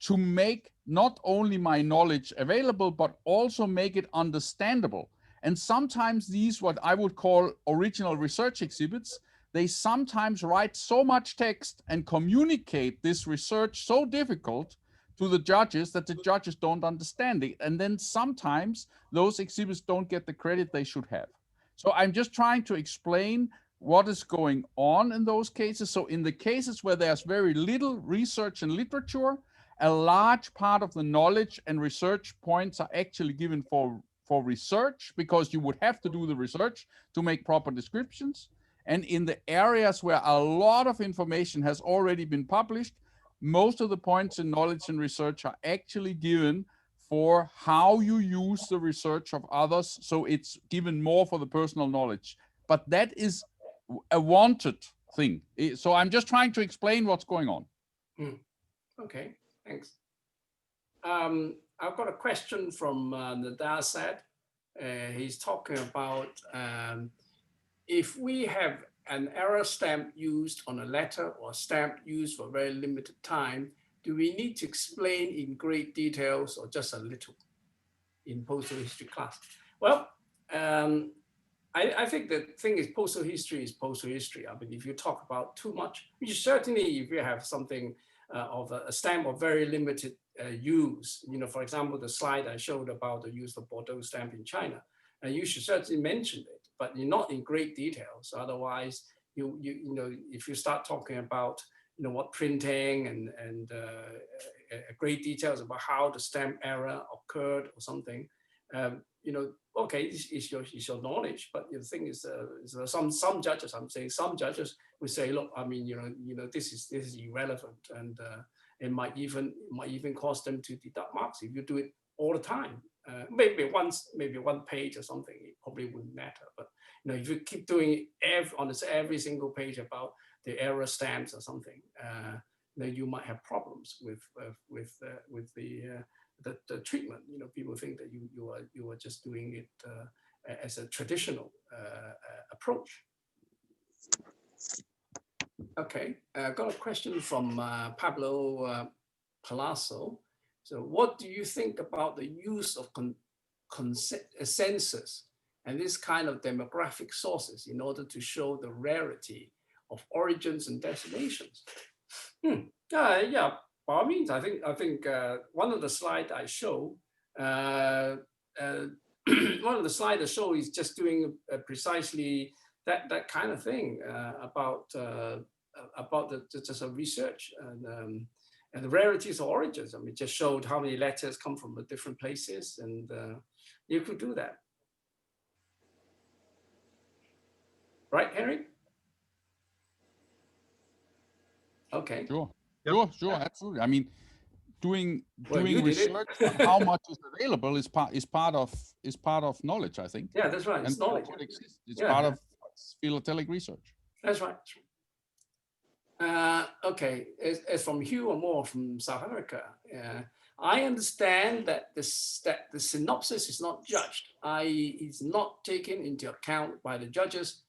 Speaker 4: to make not only my knowledge available, but also make it understandable. And sometimes these, what I would call original research exhibits, they sometimes write so much text and communicate this research so difficult to the judges that the judges don't understand it. And then sometimes those exhibits don't get the credit they should have. So I'm just trying to explain what is going on in those cases. So in the cases where there's very little research and literature, a large part of the knowledge and research points are actually given for research, because you would have to do the research to make proper descriptions. And in the areas where a lot of information has already been published, most of the points in knowledge and research are actually given for how you use the research of others. So it's given more for the personal knowledge. But that is a wanted thing. So I'm just trying to explain what's going on.
Speaker 1: Okay, thanks. I've got a question from Nadar said. He's talking about if we have an error stamp used on a letter or stamp used for a very limited time, do we need to explain in great details or just a little in postal history class? Well, I think the thing is postal history is postal history. I mean, if you talk about too much, which certainly if you have something of a stamp of very limited use, you know, for example, the slide I showed about the use of Bordeaux stamp in China, you should certainly mention it, but not in great details. Otherwise, you know, if you start talking about, you know, what printing and great details about how the stamp error occurred or something, you know, okay, it's your knowledge. But the thing is, some judges, I'm saying some judges would say, look, I mean, you know, this is irrelevant, and it might even cause them to deduct marks if you do it all the time. Maybe one page or something, it probably wouldn't matter. But you know, if you keep doing it on every single page about the error stamps or something, then you might have problems with the treatment. You know, people think that you are just doing it as a traditional approach. Okay, I got a question from Pablo Palazzo. So what do you think about the use of census and this kind of demographic sources in order to show the rarity of origins and destinations? Yeah, by all means, I think one of the slides I show, one of the slides I show is just doing precisely that kind of thing about just a research and the rarities of origins. I mean, it just showed how many letters come from the different places, and you could do that. Right, Henry? Okay.
Speaker 4: Sure,
Speaker 6: Yep.
Speaker 4: sure, absolutely. I mean, doing
Speaker 1: you
Speaker 4: research on how much is available is part of knowledge, I think.
Speaker 1: Yeah, that's right. It's knowledge.
Speaker 4: What exists. It's
Speaker 1: Yeah.
Speaker 4: part of philatelic research.
Speaker 1: That's right. Okay, as from Hugh or more from South Africa, I understand that the synopsis is not judged, i.e. is not taken into account by the judges.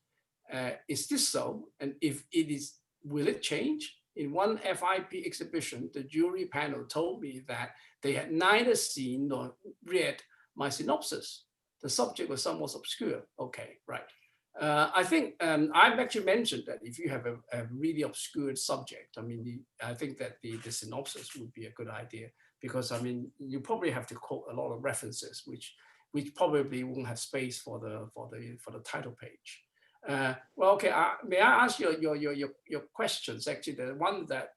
Speaker 1: Is this so? And if it is, will it change? In one FIP exhibition, the jury panel told me that they had neither seen nor read my synopsis. The subject was somewhat obscure. Okay, right. I think I've actually mentioned that if you have a really obscure subject, I mean, I think that the synopsis would be a good idea, because I mean, you probably have to quote a lot of references, which probably won't have space for the title page. Well, okay. May I ask your questions? Actually, the one that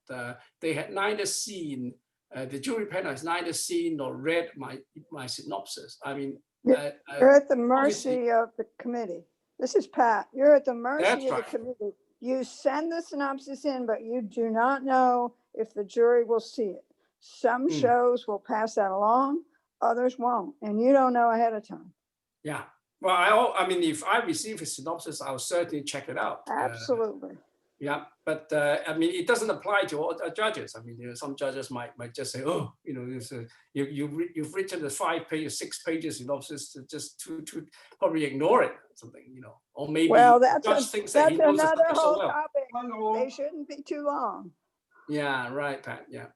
Speaker 1: they had neither seen, the jury panel has neither seen nor read my synopsis. I mean,
Speaker 8: you're at the mercy of the committee. This is Pat. You're at the mercy of the committee. You send the synopsis in, but you do not know if the jury will see it. Some shows will pass that along, others won't, and you don't know ahead of time.
Speaker 1: Yeah. Well, I mean, if I receive a synopsis, I'll certainly check it out.
Speaker 8: Absolutely.
Speaker 1: Yeah, but I mean, it doesn't apply to all judges. I mean, you know, some judges might just say, oh, you know, you've written a 5-page, 6-page synopsis, just to probably ignore it, or something, you know, or maybe
Speaker 8: that's another whole topic.
Speaker 6: Hello.
Speaker 8: They shouldn't be too long.
Speaker 1: Yeah, right, Pat. Yeah.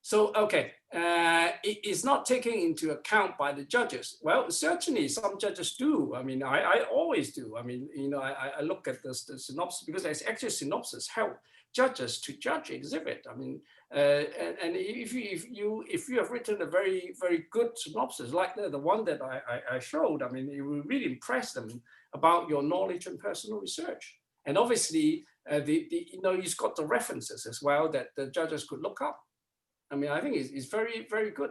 Speaker 1: So, okay, it is not taken into account by the judges. Well, certainly some judges do. I mean, I always do. I mean, you know, I look at the synopsis because there's actually synopsis help judges to judge exhibit. I mean, and if you have written a very good synopsis like the one that I showed, I mean, it will really impress them about your knowledge and personal research. And obviously, you know, you've got the references as well that the judges could look up. I mean, I think it's very good.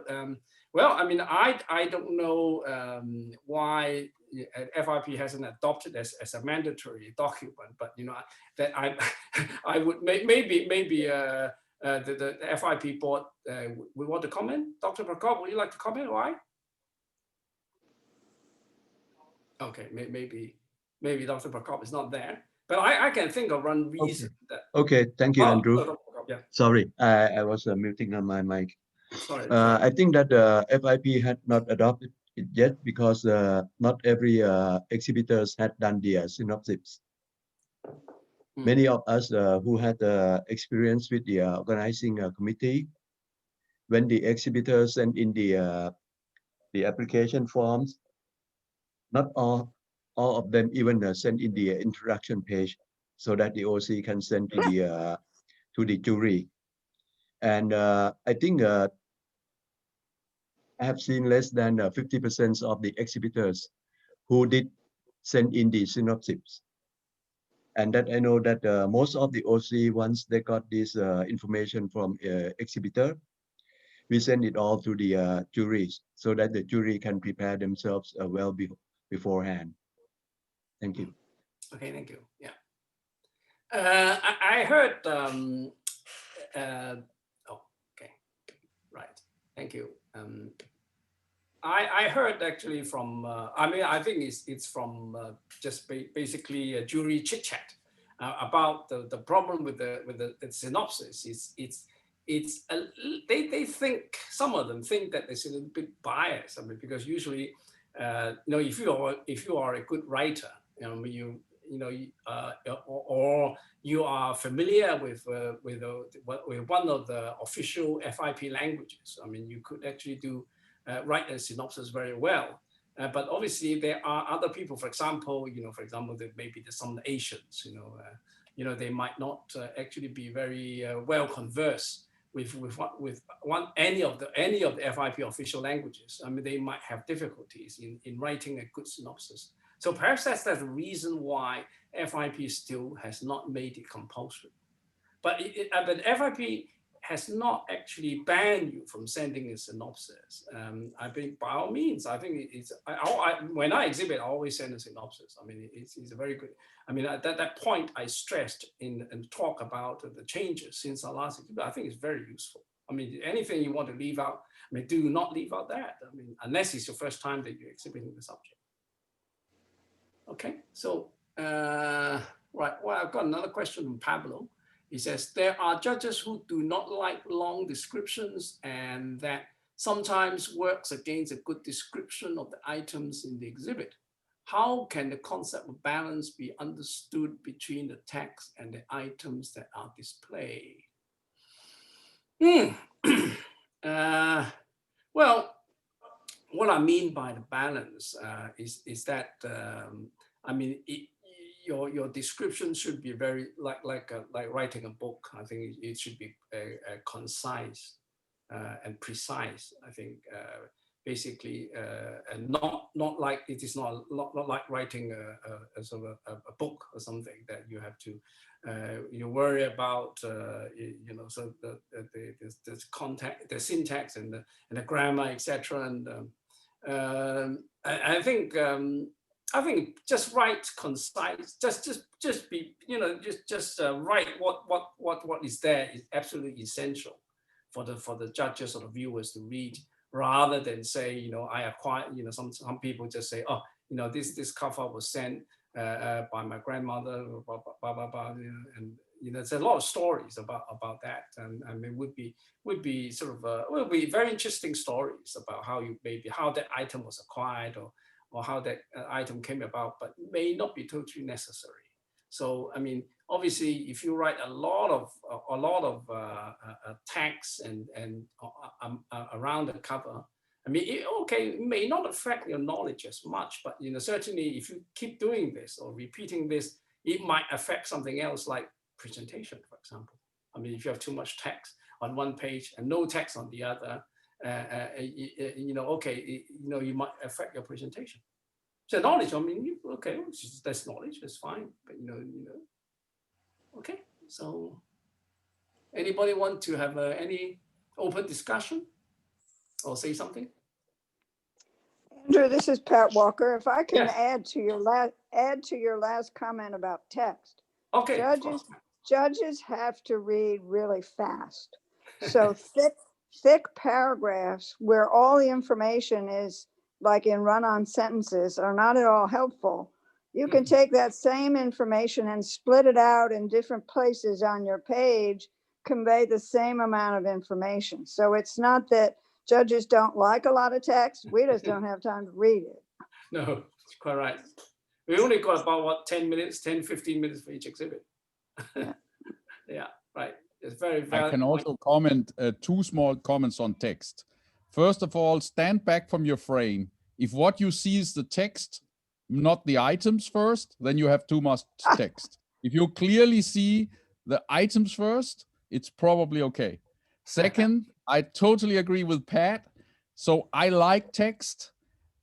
Speaker 1: Well, I mean, I don't know why FIP hasn't adopted as a mandatory document, but you know that I would maybe the FIP board we want to comment. Dr. Prakop, would you like to comment? Why? Okay, maybe Dr. Prakop is not there, but I can think of one reason that.
Speaker 9: Okay, thank you, Andrew.
Speaker 1: Yeah.
Speaker 9: Sorry, I was muting on my mic.
Speaker 1: Sorry.
Speaker 9: I think that the FIP had not adopted it yet because not every exhibitors had done the synopsis. Many of us who had experience with the organizing committee, when the exhibitors sent in the application forms, not all of them even sent in the introduction page so that the OC can send to the jury. And I think I have seen less than 50% of the exhibitors who did send in the synopsis. And that I know that most of the OC, once they got this information from exhibitor, we send it all to the juries so that the jury can prepare themselves well beforehand. Thank you.
Speaker 1: Okay, thank you. Yeah. I heard, okay, right, thank you. I heard actually from, I mean, I think it's from just basically a jury chit chat about the problem with the synopsis. They think, some of them think that it's a little bit biased. I mean, because usually, you know, if you are a good writer, you know, or you are familiar with one of the official FIP languages, I mean, you could actually write a synopsis very well. But obviously there are other people, for example, maybe there's some Asians, you know, they might not actually be very well conversed with any of the FIP official languages. I mean, they might have difficulties in writing a good synopsis. So perhaps that's the reason why FIP still has not made it compulsory. But FIP has not actually banned you from sending a synopsis. I think by all means, I think when I exhibit, I always send a synopsis. I mean, it's a very good, I mean, at that point I stressed in talk about the changes since our last exhibit. I think it's very useful. I mean, anything you want to leave out, I mean, do not leave out that. I mean, unless it's your first time that you're exhibiting the subject. Okay, so, right, well, I've got another question from Pablo. He says, there are judges who do not like long descriptions and that sometimes works against a good description of the items in the exhibit. How can the concept of balance be understood between the text and the items that are displayed? Well, what I mean by the balance is that, I mean, your description should be very like writing a book. I think it should be concise and precise. I think basically, and not like it is not like writing a sort of a book or something that you have to you worry about you know, so the context, the syntax and the grammar, etc. And I think just write concise, just be, you know, just write what is there is absolutely essential for the judges or the viewers to read, rather than say, you know, I acquired, you know, some people just say, oh, you know, this cover was sent by my grandmother, blah, blah, blah, blah, you know, and you know, there's a lot of stories about that, and I mean, would be sort of will be very interesting stories about how that item was acquired or how that item came about, but may not be totally necessary. So I mean, obviously, if you write a lot of text and around the cover, I mean, it may not affect your knowledge as much, but certainly if you keep doing this or repeating this, it might affect something else like presentation, for example. I mean, if you have too much text on one page and no text on the other, you might affect your presentation. So knowledge, I mean, okay, that's knowledge, that's fine, but okay. So, anybody want to have any open discussion or say something?
Speaker 8: Andrew, this is Pat Walker. If I can
Speaker 1: Yes.
Speaker 8: add to your last comment about text.
Speaker 1: Okay.
Speaker 8: Judges have to read really fast. So thick paragraphs where all the information is like in run-on sentences are not at all helpful. You can take that same information and split it out in different places on your page, convey the same amount of information. So it's not that judges don't like a lot of text, we just don't have time to read it.
Speaker 1: No, it's quite right. We only got about 10 minutes, 10, 15 minutes for each exhibit. Yeah, right. It's very valid.
Speaker 4: I can also comment two small comments on text. First of all, stand back from your frame. If what you see is the text, not the items first, then you have too much text. If you clearly see the items first, it's probably okay. Second, I totally agree with Pat. So I like text,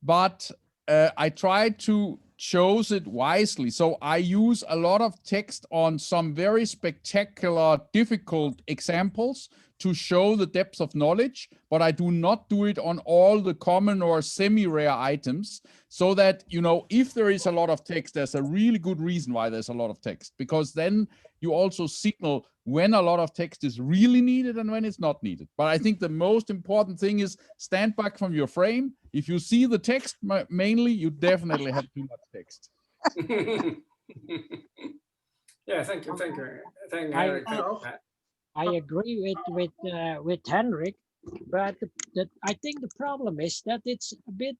Speaker 4: but I try to choose it wisely. So I use a lot of text on some very spectacular, difficult examples to show the depth of knowledge, but I do not do it on all the common or semi-rare items, so that, if there is a lot of text, there's a really good reason why there's a lot of text, because then you also signal when a lot of text is really needed and when it's not needed. But I think the most important thing is stand back from your frame. If you see the text mainly, you definitely have too much text.
Speaker 1: Yeah, thank you, Eric.
Speaker 7: I agree with Henrik, but I think the problem is that it's a bit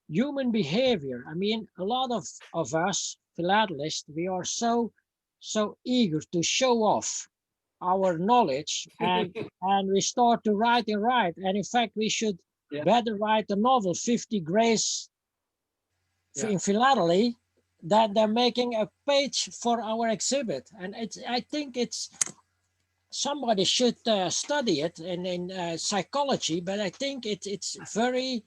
Speaker 7: human behavior. I mean, a lot of us philatelists, we are so eager to show off our knowledge, and we start to write. And in fact, we should better write a novel, 50 Grays in philately, that they're making a page for our exhibit. And I think somebody should study it in psychology, but I think it's very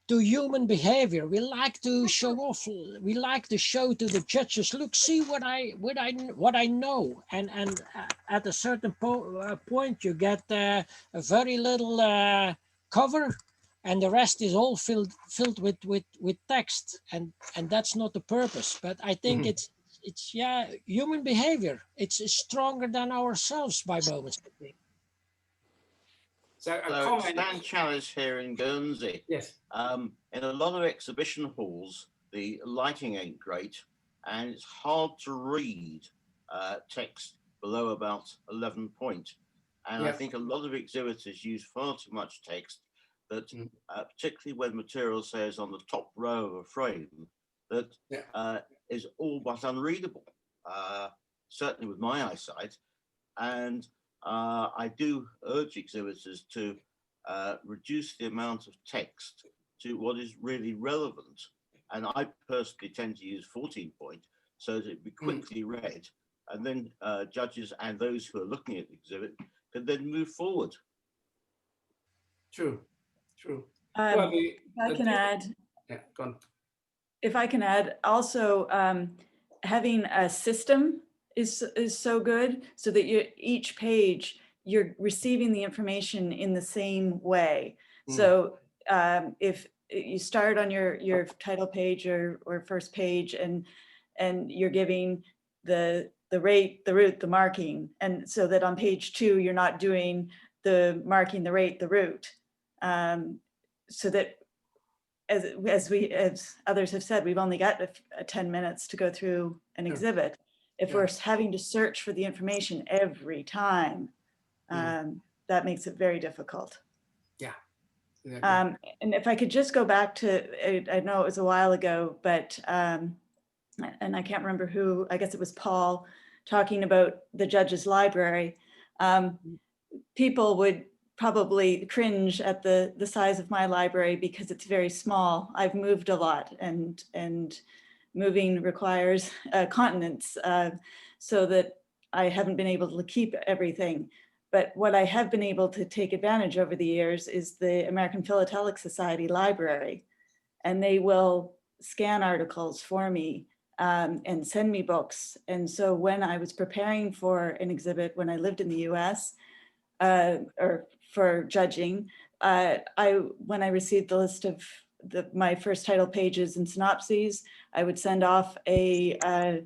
Speaker 7: to human behavior. We like to show off. We like to show to the judges, look, see what I know. And at a certain point, you get a very little cover, and the rest is all filled with text, and that's not the purpose. But I think it's human behavior. It's stronger than ourselves by moments, I think.
Speaker 1: So
Speaker 10: Stan Chalice here in Guernsey.
Speaker 1: Yes.
Speaker 10: In a lot of exhibition halls, the lighting ain't great, and it's hard to read text below about 11 point. And I think a lot of exhibitors use far too much text that, particularly when material says on the top row of a frame, that is all but unreadable, certainly with my eyesight. And I do urge exhibitors to reduce the amount of text to what is really relevant. And I personally tend to use 14 point so that it be quickly read, and then judges and those who are looking at the exhibit can then move forward.
Speaker 1: True.
Speaker 11: If I can add.
Speaker 1: Yeah, go on.
Speaker 11: If I can add, also having a system is so good, so that each page you're receiving the information in the same way. So if you start on your title page or first page, and you're giving the rate, the route, the marking, and so that on page 2 you're not doing the marking, the rate, the route, so that as others have said, we've only got 10 minutes to go through an exhibit. If we're having to search for the information every time, that makes it very difficult.
Speaker 1: Yeah.
Speaker 11: And if I could just go back to, I know it was a while ago, but and I can't remember who, I guess it was Paul, talking about the judge's library. People would probably cringe at the size of my library because it's very small. I've moved a lot, and moving requires continents, so that I haven't been able to keep everything. But what I have been able to take advantage over the years is the American Philatelic Society library, and they will scan articles for me and send me books. And so when I was preparing for an exhibit when I lived in the US, or for judging, when I received the list of my first title pages and synopses, I would send off a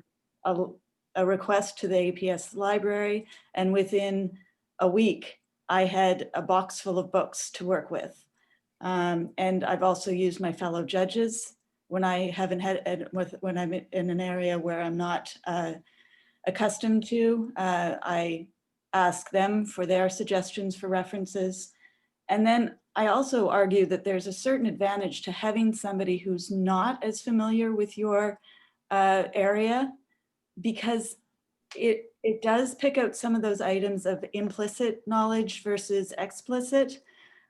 Speaker 11: request to the APS library, and within a week, I had a box full of books to work with. And I've also used my fellow judges when I haven't had, when I'm in an area where I'm not accustomed to. I ask them for their suggestions for references. And then I also argue that there's a certain advantage to having somebody who's not as familiar with your area, because it does pick out some of those items of implicit knowledge versus explicit.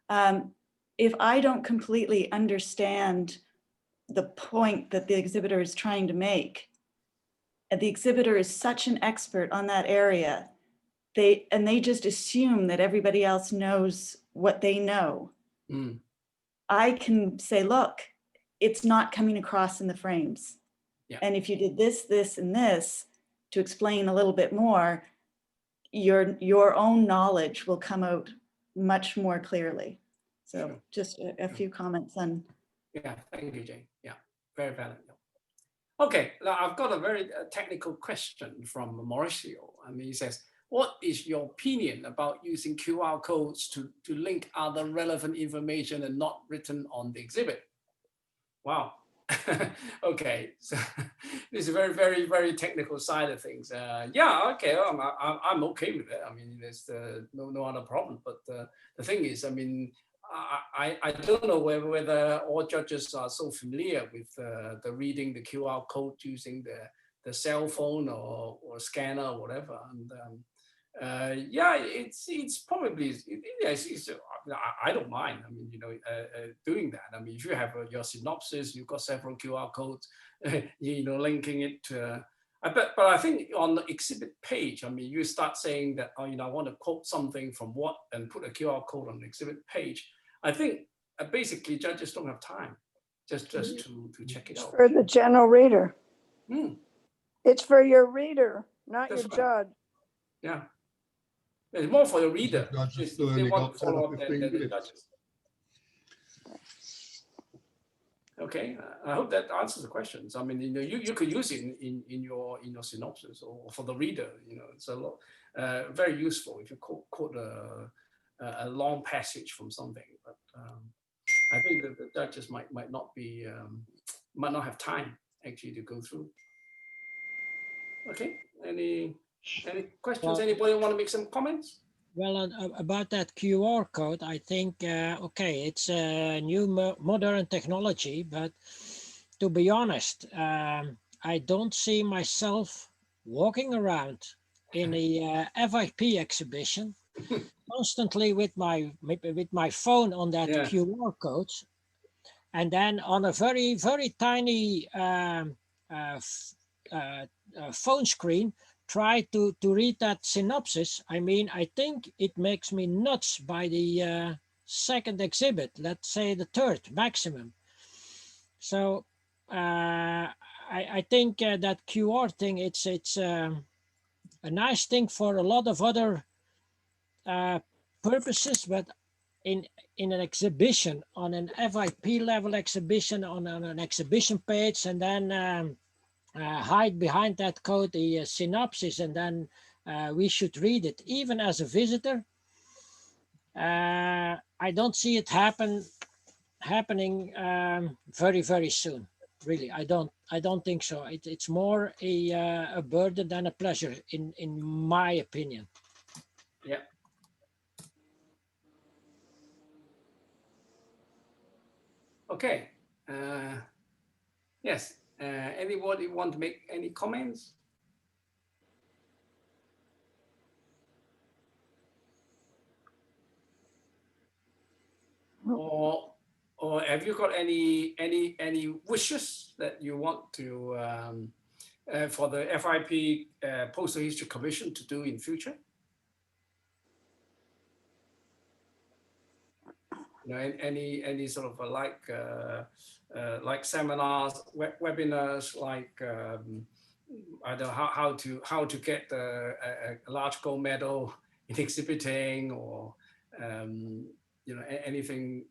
Speaker 11: If I don't completely understand the point that the exhibitor is trying to make, and the exhibitor is such an expert on that area, they just assume that everybody else knows what they know. I can say, look, it's not coming across in the frames.
Speaker 1: Yeah.
Speaker 11: And if you did this, this, and this to explain a little bit more, your own knowledge will come out much more clearly. So
Speaker 1: Sure.
Speaker 11: just a few comments on.
Speaker 1: Yeah, thank you, Jane. Yeah, very valid. Okay, now I've got a very technical question from Mauricio. I mean, he says, what is your opinion about using QR codes to link other relevant information and not written on the exhibit? Wow. Okay, so this is a very, very, very technical side of things. Yeah, okay, I'm okay with it. I mean, there's no other problem. But the thing is, I mean, I don't know whether all judges are so familiar with the reading the QR code using the cell phone or scanner or whatever. And yeah, it's probably, I don't mind. I mean, doing that. I mean, if you have your synopsis, you've got several QR codes, linking it to. But I think on the exhibit page, I mean, you start saying that, I want to quote something from what and put a QR code on the exhibit page. I think basically judges don't have time just to check it out.
Speaker 8: For the general reader.
Speaker 1: Hmm.
Speaker 8: It's for your reader, not
Speaker 1: That's
Speaker 8: your
Speaker 1: right.
Speaker 8: judge.
Speaker 1: Yeah. It's more for the reader.
Speaker 5: Judges
Speaker 1: They
Speaker 5: only
Speaker 1: want
Speaker 5: got
Speaker 1: to
Speaker 5: 10
Speaker 1: follow
Speaker 5: or
Speaker 1: up
Speaker 5: 15
Speaker 1: the
Speaker 5: minutes.
Speaker 1: judges. Okay, I hope that answers the questions. I mean, you could use it in your synopsis or for the reader. It's a lot very useful if you quote a long passage from something. But I think that the judges might not have time actually to go through. Okay, any questions?
Speaker 7: Well,
Speaker 1: Anybody want to make some comments?
Speaker 7: Well, about that QR code, I think, okay, it's a new modern technology, but to be honest, I don't see myself walking around in a FIP exhibition constantly with my phone on that QR code, and then on a very, very tiny phone screen, try to read that synopsis. I mean, I think it makes me nuts by the second exhibit, let's say the third maximum. So I think that QR thing, it's a nice thing for a lot of other purposes, but in an exhibition, on an FIP level exhibition, on an exhibition page, and then hide behind that code the synopsis, and then we should read it. Even as a visitor, I don't see it happening very, very soon. Really, I don't think so. It's more a burden than a pleasure, in my opinion.
Speaker 1: Yeah. Okay. Yes. Anybody want to make any comments? Or have you got any wishes that you want to for the FIP Postal History Commission to do in future? You know, any sort of like seminars, webinars, like I don't know how to get a large gold medal in exhibiting, or you know, anything.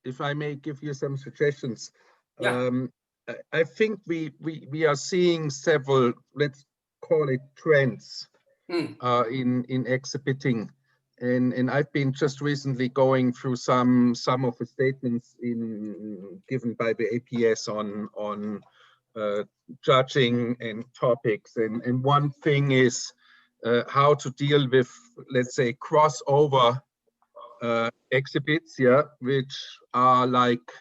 Speaker 6: If I may give you some suggestions,
Speaker 1: Yeah.
Speaker 6: I think we are seeing several, let's call it trends in exhibiting, and I've been just recently going through some of the statements given by the APS on judging and topics, and one thing is how to deal with, let's say, crossover exhibits, yeah, which are like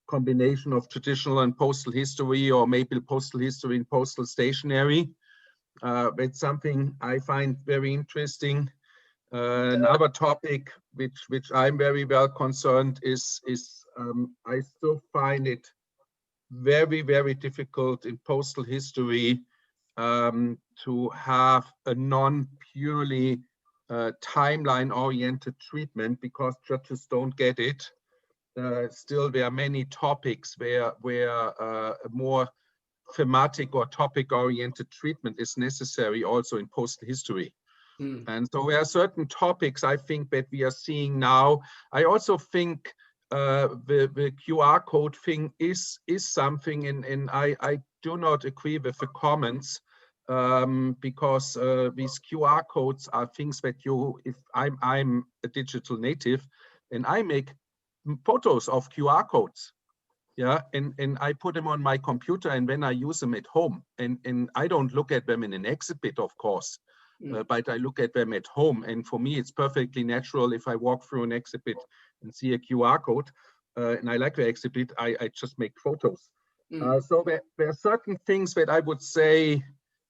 Speaker 6: combination of traditional and postal history, or maybe postal history and postal stationery. It's something I find very interesting. Another topic which I'm very well concerned is I still find it very, very difficult in postal history to have a non-purely timeline-oriented treatment, because judges don't get it. Still, there are many topics where a more thematic or topic-oriented treatment is necessary also in postal history. And so there are certain topics I think that we are seeing now. I also think the QR code thing is something, and I do not agree with the comments, because these QR codes are things that if I'm a digital native and I make photos of QR codes, yeah, and I put them on my computer, and then I use them at home, and I don't look at them in an exhibit, of course, but I look at them at home, and for me it's perfectly natural if I walk through an exhibit and see a QR code and I like the exhibit, I just make photos. So there are certain things that I would say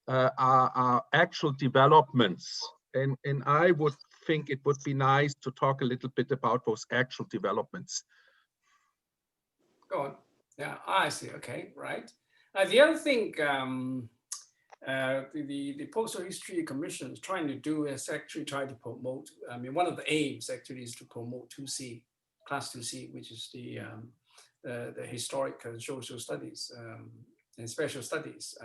Speaker 6: are actual developments, and I would think it would be nice to talk a little bit about those actual developments.
Speaker 1: Go on. Yeah, I see. Okay, right. The other thing the Postal History Commission is trying to do is actually try to promote, I mean, one of the aims actually is to promote 2C, Class 2C, which is the historic and social studies and special studies.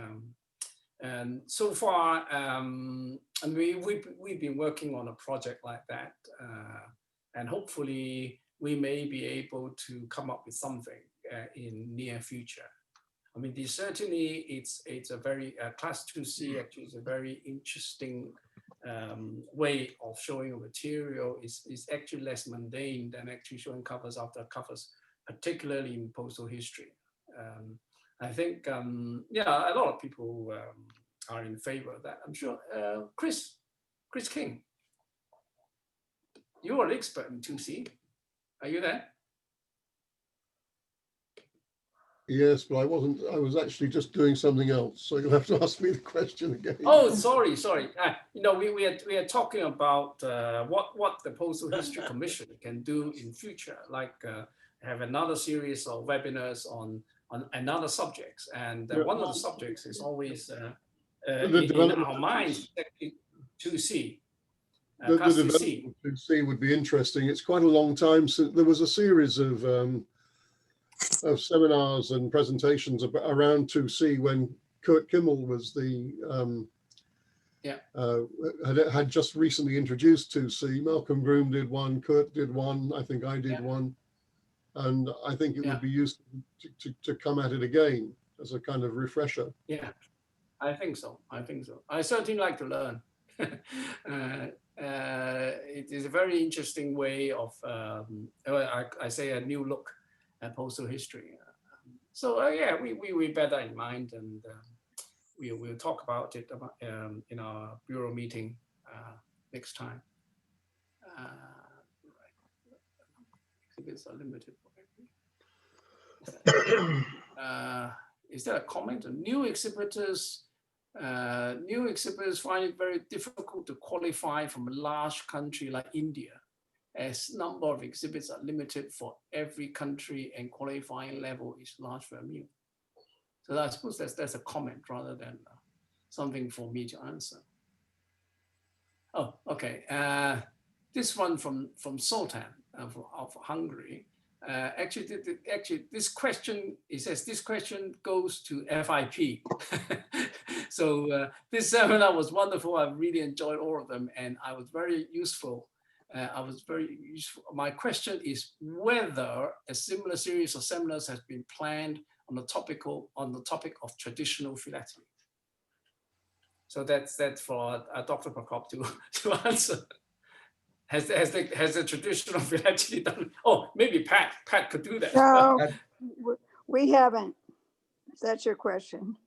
Speaker 1: And so far, and we've been working on a project like that, and hopefully we may be able to come up with something in near future. I mean, certainly it's a very Class 2C actually is a very interesting way of showing a material. Is actually less mundane than actually showing covers after covers, particularly in postal history. I think, yeah, a lot of people are in favor of that. I'm sure. Chris King, you are an expert in 2C. Are you there?
Speaker 5: Yes, but I wasn't. I was actually just doing something else. So you'll have to ask me the question again.
Speaker 1: Oh, sorry. You know, we are talking about what the Postal History Commission can do in future, like have another series of webinars on another subjects, and one of the subjects is always in our minds 2C.
Speaker 5: The development of 2C would be interesting. It's quite a long time since there was a series of seminars and presentations around 2C when Kurt Kimmel was the had just recently introduced 2C. Malcolm Groom did one, Kurt did one, I think I did one, and I think it would be useful to come at it again as a kind of refresher.
Speaker 1: Yeah, I think so. I certainly like to learn. It is a very interesting way of, I say, a new look at postal history. So yeah, we bear that in mind, and we'll talk about it in our bureau meeting next time. Exhibits are limited. Is there a comment? New exhibitors find it very difficult to qualify from a large country like India, as number of exhibits are limited for every country and qualifying level is large for mu. So I suppose that's a comment rather than something for me to answer. Oh, okay. This one from Sultan of Hungary. Actually, this question, it says this question goes to FIP. So this seminar was wonderful. I really enjoyed all of them, and I was very useful. My question is whether a similar series of seminars has been planned on the topic of traditional philately. So that's for Dr. Prokop to answer. Has the traditional philately done? Oh, maybe Pat could do that.
Speaker 8: No, we haven't. If that's your question.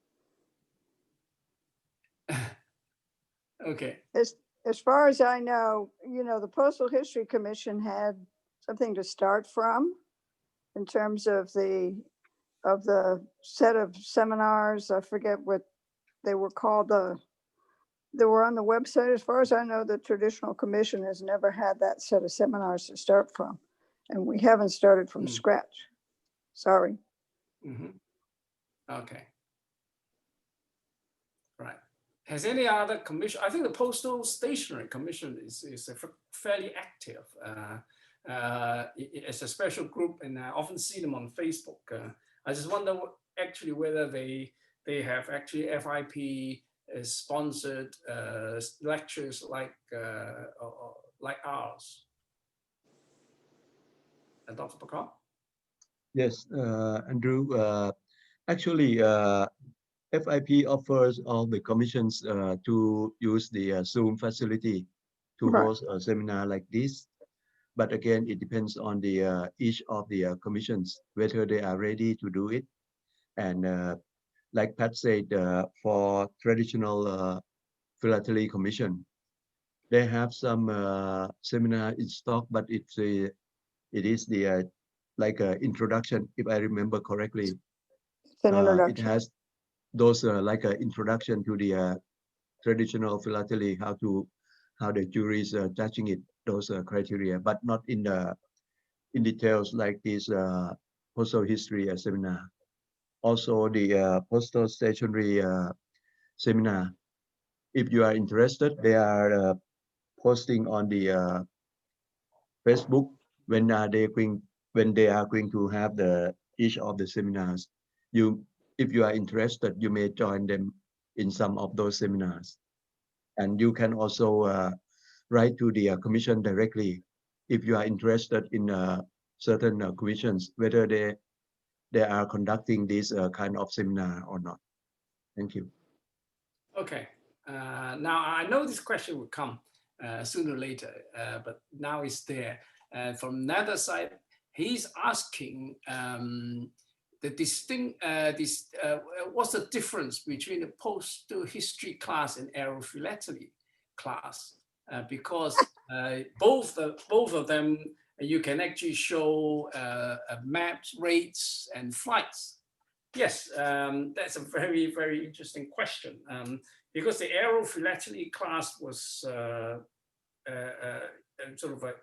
Speaker 1: Okay.
Speaker 8: As far as I know, the Postal History Commission had something to start from in terms of the set of seminars. I forget what they were called. They were on the website. As far as I know, the Traditional Commission has never had that set of seminars to start from. And we haven't started from scratch. Sorry.
Speaker 1: Okay. Right. Has any other commission? I think the Postal Stationery Commission is fairly active. It's a special group, and I often see them on Facebook. I just wonder actually whether they have actually FIP sponsored lectures like ours. Dr. Prokop?
Speaker 9: Yes, Andrew. Actually, FIP offers all the commissions to use the Zoom facility to host a seminar like this. But again, it depends on the each of the commissions, whether they are ready to do it. And like Pat said, for traditional philately commission, they have some seminar in stock, but it is the like introduction, if I remember correctly.
Speaker 8: It's an introduction.
Speaker 9: It has those like an introduction to the traditional philately, how the jury is judging it, those criteria, but not in details like this postal history seminar. Also, the postal stationery seminar. If you are interested, they are posting on the Facebook when they are going to have each of the seminars. If you are interested, you may join them in some of those seminars, and you can also write to the commission directly if you are interested in certain commissions, whether they are conducting this kind of seminar or not. Thank you.
Speaker 1: Okay. Now I know this question will come sooner or later, but now it's there. From another side, he's asking what's the difference between the postal history class and aerophilately class? Because both of them, you can actually show maps, rates, and flights. Yes, that's a very, very interesting question. Because the aerophilately class was sort of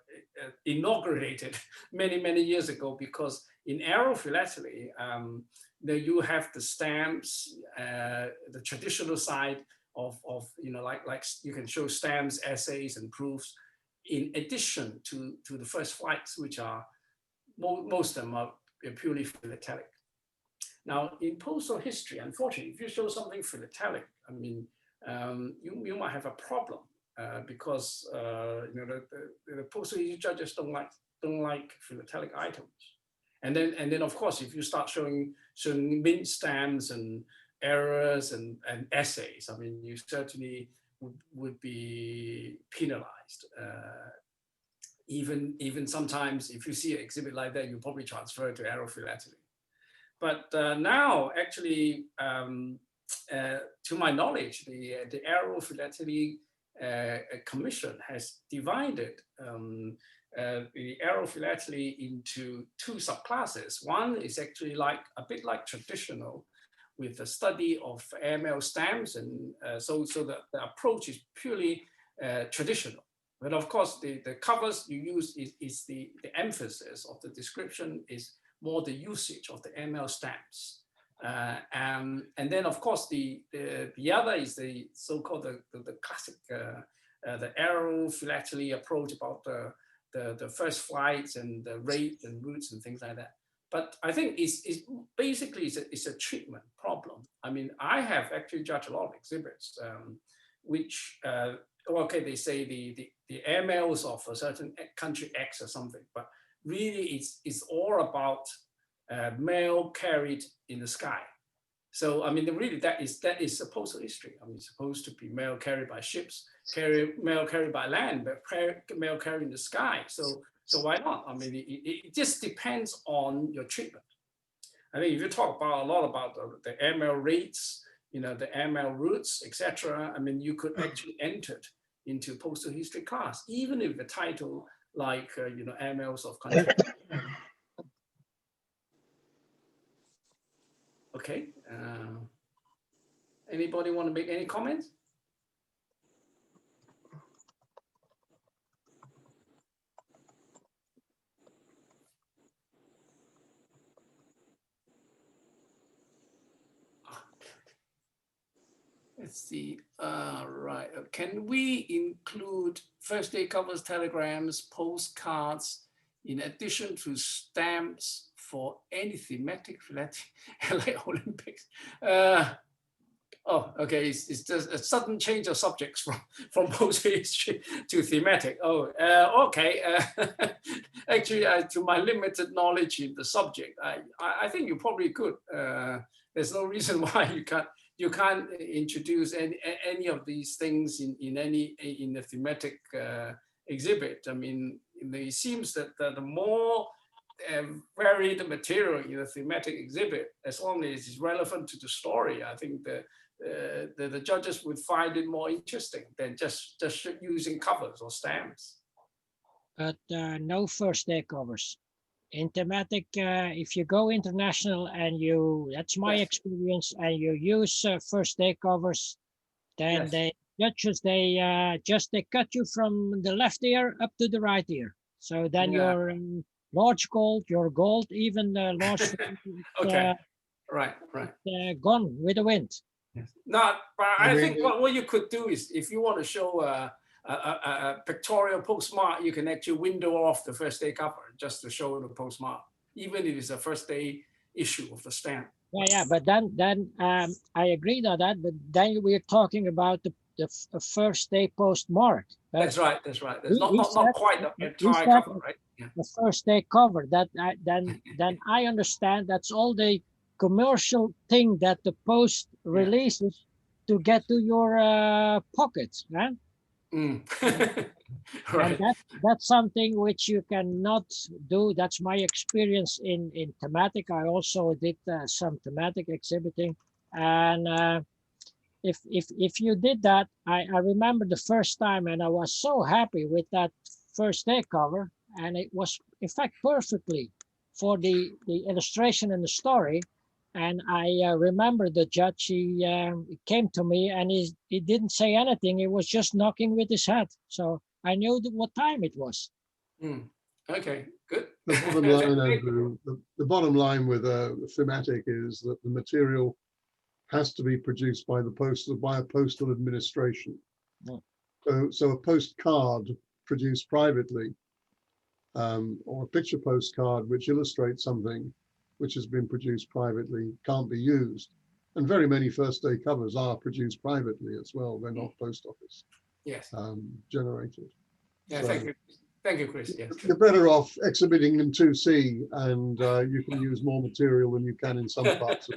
Speaker 1: inaugurated many years ago, because in aerophilately, you have the stamps, the traditional side of like you can show stamps, essays, and proofs, in addition to the first flights, which are most of them are purely philatelic. Now, in postal history, unfortunately, if you show something philatelic, I mean, you might have a problem because the postal history judges don't like philatelic items, and then of course, if you start showing mint stamps and errors and essays, I mean, you certainly would be penalized. Even sometimes, if you see an exhibit like that, you probably transfer it to aerophilately. But now, actually, to my knowledge, the aerophilately Commission has divided the aerophilately into two subclasses. One is actually like a bit like traditional, with the study of ML stamps, and so the approach is purely traditional. But of course, the covers you use is the emphasis of the description is more the usage of the ML stamps. And then of course the other is the so-called the classic the aerophilately approach about the first flights and the rate and routes and things like that. But I think it's basically it's a treatment problem. I mean, I have actually judged a lot of exhibits, which okay, they say the MLs of a certain country X or something, but really it's all about mail carried in the sky. So I mean, really that is postal history. I mean, it's supposed to be mail carried by ships, mail carried by land, but mail carried in the sky. So why not? I mean, it just depends on your treatment. I mean, if you talk about a lot about the ML rates, you know, the ML routes, etc. I mean, you could actually enter it into postal history class, even if the title like you know, MLs of country. Okay. Anybody want to make any comments? Let's see. Right. Can we include first day covers, telegrams, postcards, in addition to stamps for any thematic related LA Olympics? Oh, okay. It's just a sudden change of subjects from postal history to thematic. Oh, okay. Actually, to my limited knowledge in the subject, I think you probably could. There's no reason why you can't introduce any of these things in a thematic exhibit. I mean, it seems that the more varied the material in a thematic exhibit, as long as it's relevant to the story, I think the judges would find it more interesting than just using covers or stamps.
Speaker 7: But no first day covers. In thematic, if you go international and that's my experience, and you use first day covers, then the judges, they cut you from the left ear up to the right ear. So then your large gold, even the large
Speaker 1: okay, right.
Speaker 7: Gone with the wind.
Speaker 1: Yes. No, but I think what you could do is, if you want to show a pictorial postmark, you can actually window off the first day cover just to show the postmark, even if it's a first day issue of the stamp.
Speaker 7: Yeah, but then I agree on that, but then we're talking about the first day postmark.
Speaker 1: That's right. There's not quite the entire cover, right? Yeah.
Speaker 7: The first day cover. Then I understand that's all the commercial thing that the post releases to get to your pockets, right?
Speaker 1: Right.
Speaker 7: And that's something which you cannot do. That's my experience in thematic. I also did some thematic exhibiting, and if you did that, I remember the first time, and I was so happy with that first day cover, and it was in fact perfectly for the illustration and the story. And I remember the judge, he came to me and he didn't say anything. He was just knocking with his head. So I knew what time it was.
Speaker 1: Okay, good.
Speaker 5: The bottom line, Andrew, the bottom line with thematic is that the material has to be produced by a postal administration. So a postcard produced privately, or a picture postcard which illustrates something which has been produced privately, can't be used. And very many first day covers are produced privately as well. They're not post office generated.
Speaker 1: Yeah,
Speaker 5: so
Speaker 1: thank you, Chris. Yes.
Speaker 5: You're better off exhibiting in 2C, and you can use more material than you can in some parts.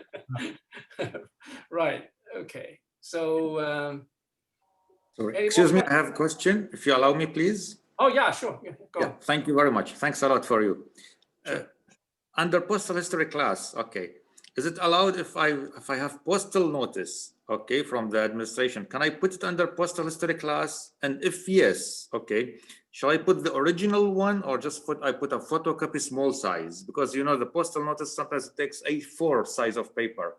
Speaker 1: Right, okay. So,
Speaker 12: sorry, excuse me, I have a question, if you allow me, please.
Speaker 1: Oh yeah, sure. Yeah, go on.
Speaker 12: Thank you very much. Thanks a lot for you.
Speaker 1: Sure.
Speaker 12: Under postal history class, okay. is it allowed if I have postal notice, okay, from the administration? Can I put it under postal history class? And if yes, okay, shall I put the original one or just I put a photocopy small size? Because you know the postal notice sometimes it takes A4 size of paper.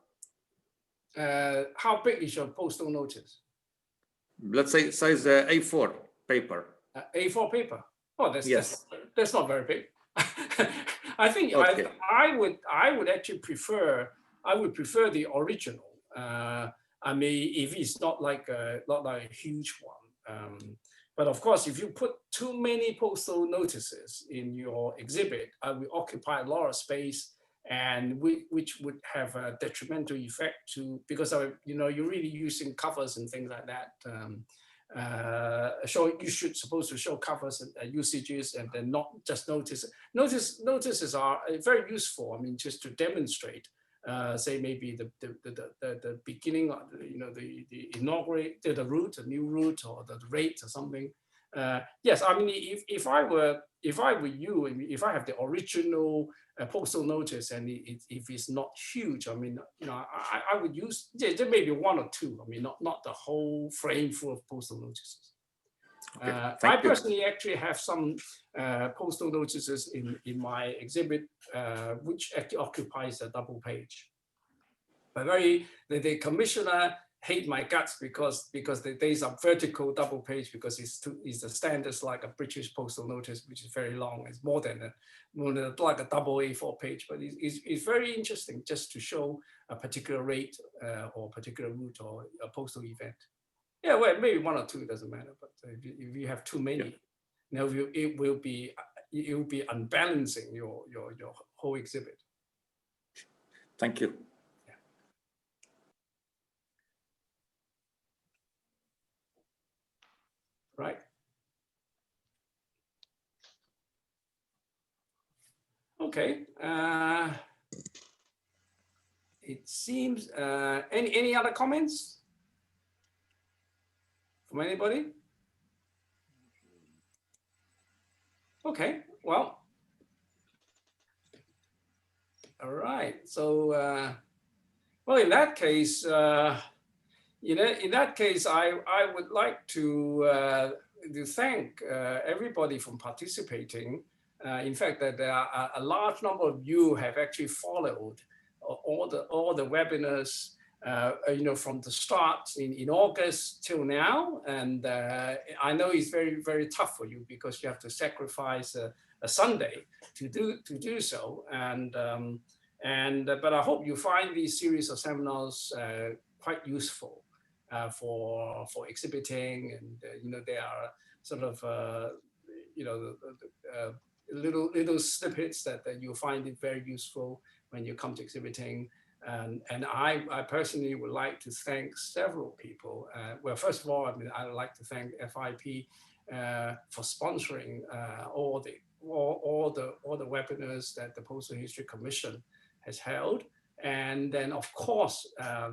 Speaker 1: How big is your postal notice?
Speaker 12: Let's say size A4 paper.
Speaker 1: A4 paper. Oh, that's not very big. I think
Speaker 12: okay.
Speaker 1: I would actually prefer the original. I mean, if it's not like a huge one. But of course, if you put too many postal notices in your exhibit, it will occupy a lot of space, and which would have a detrimental effect to, because you're really using covers and things like that. You should supposed to show covers and usages, and then not just notices are very useful. I mean, just to demonstrate, say maybe the beginning, the inaugurate, the route, a new route, or the rate or something. Yes, I mean, if I were you, if I have the original postal notice, and if it's not huge, I mean, I would use there may be one or two. I mean, not the whole frame full of postal notices.
Speaker 12: Okay,
Speaker 1: I personally actually have some postal notices in my exhibit, which actually occupies a double page. But the commissioner hate my guts because there's a vertical double page, because it's the standards like a British postal notice, which is very long. It's more than like a double A4 page, but it's very interesting just to show a particular rate or particular route or a postal event. Yeah, well, maybe one or two, doesn't matter. But if you have too many, it will be unbalancing your whole exhibit.
Speaker 12: Thank you.
Speaker 1: Right. Okay. It seems any other comments from anybody? Okay. Well. All right. So well, in that case, in that case, I would like to thank everybody for participating. In fact, that there are a large number of you have actually followed all the webinars, from the start in August till now, and I know it's very, very tough for you because you have to sacrifice a Sunday to do so, but I hope you find these series of seminars quite useful for exhibiting, and they are sort of little snippets that you'll find it very useful when you come to exhibiting. And I personally would like to thank several people. Well, first of all, I mean, I'd like to thank FIP for sponsoring all the webinars that the Postal History Commission has held. And then, of course, a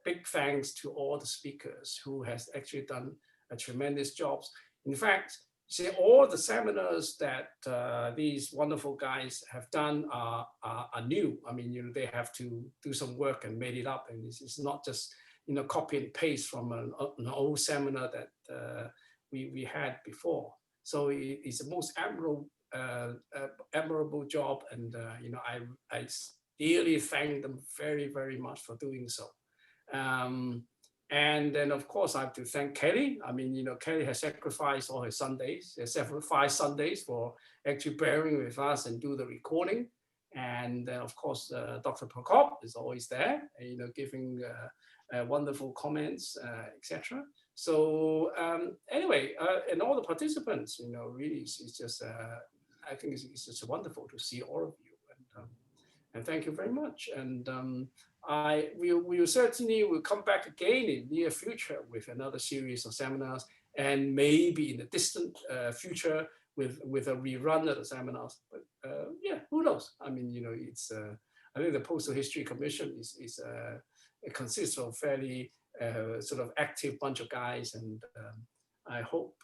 Speaker 1: big thanks to all the speakers who has actually done a tremendous job. In fact, see, all the seminars that these wonderful guys have done are new. I mean, they have to do some work and made it up, and it's not just copy and paste from an old seminar that we had before. So it's the most admirable job, and I dearly thank them very, very much for doing so. And then, of course, I have to thank Kelly. I mean, Kelly has sacrificed all her Sundays, 5 Sundays, for actually bearing with us and do the recording. And of course, Dr. Prokop is always there, giving wonderful comments, etc. So anyway, and all the participants, really, it's just, I think it's just wonderful to see all of you. And thank you very much. And we will certainly will come back again in the near future with another series of seminars, and maybe in the distant future with a rerun of the seminars. But yeah, who knows? I mean, it's I think the Postal History Commission it consists of fairly sort of active bunch of guys, and I hope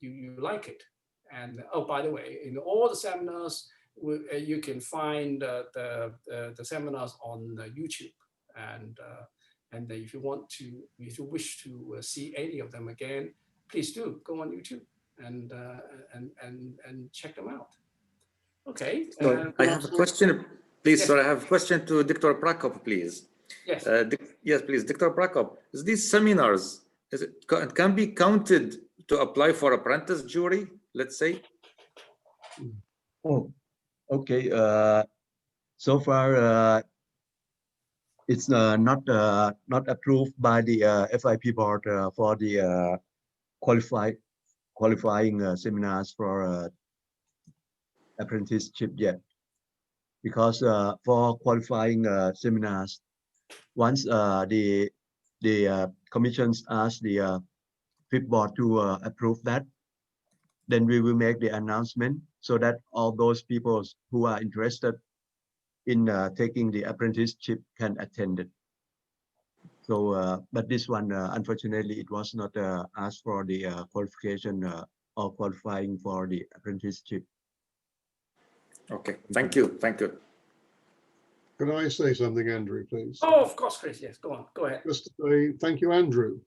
Speaker 1: you like it. And oh, by the way, in all the seminars, you can find the seminars on YouTube, and if you wish to see any of them again, please do go on YouTube and check them out. Okay.
Speaker 12: So I have a question, please.
Speaker 1: Yes.
Speaker 12: So I have a question to Dr. Prakop, please.
Speaker 1: Yes.
Speaker 12: Yes, please, Dr. Prakop. Is these seminars, it can be counted to apply for apprentice jury, let's say?
Speaker 9: Oh, okay. So far, it's not approved by the FIP board for the qualifying seminars for apprenticeship yet, because for qualifying seminars, once the commissions ask the FIP board to approve that, then we will make the announcement so that all those people who are interested in taking the apprenticeship can attend it. So, but this one, unfortunately, it was not asked for the qualification or qualifying for the apprenticeship.
Speaker 12: Okay, thank you, thank you.
Speaker 5: Can I say something, Andrew, please?
Speaker 1: Oh, of course, Chris. Yes, go on. Go ahead.
Speaker 5: Just to say thank you, Andrew.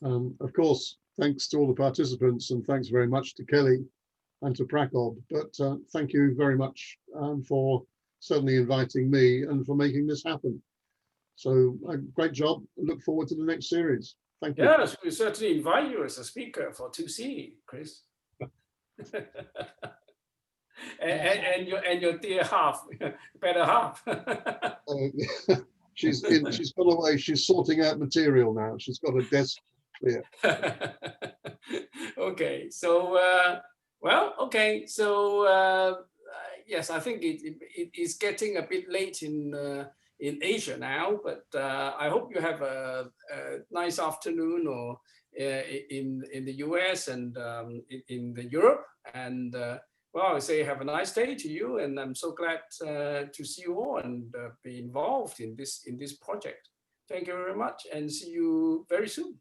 Speaker 5: Of course, thanks to all the participants, and thanks very much to Kelly and to Prakop. But thank you very much for certainly inviting me and for making this happen. So great job. Look forward to the next series. Thank you.
Speaker 1: Yes, we certainly invite you as a speaker for 2C, Chris. and your dear half, better half.
Speaker 5: She's gone away. She's sorting out material now. She's got a desk clear.
Speaker 1: Okay, so well, okay, so yes, I think it is getting a bit late in Asia now, but I hope you have a nice afternoon, or in the US and in the Europe, and well, I say have a nice day to you, and I'm so glad to see you all and be involved in this project. Thank you very much, and see you very soon.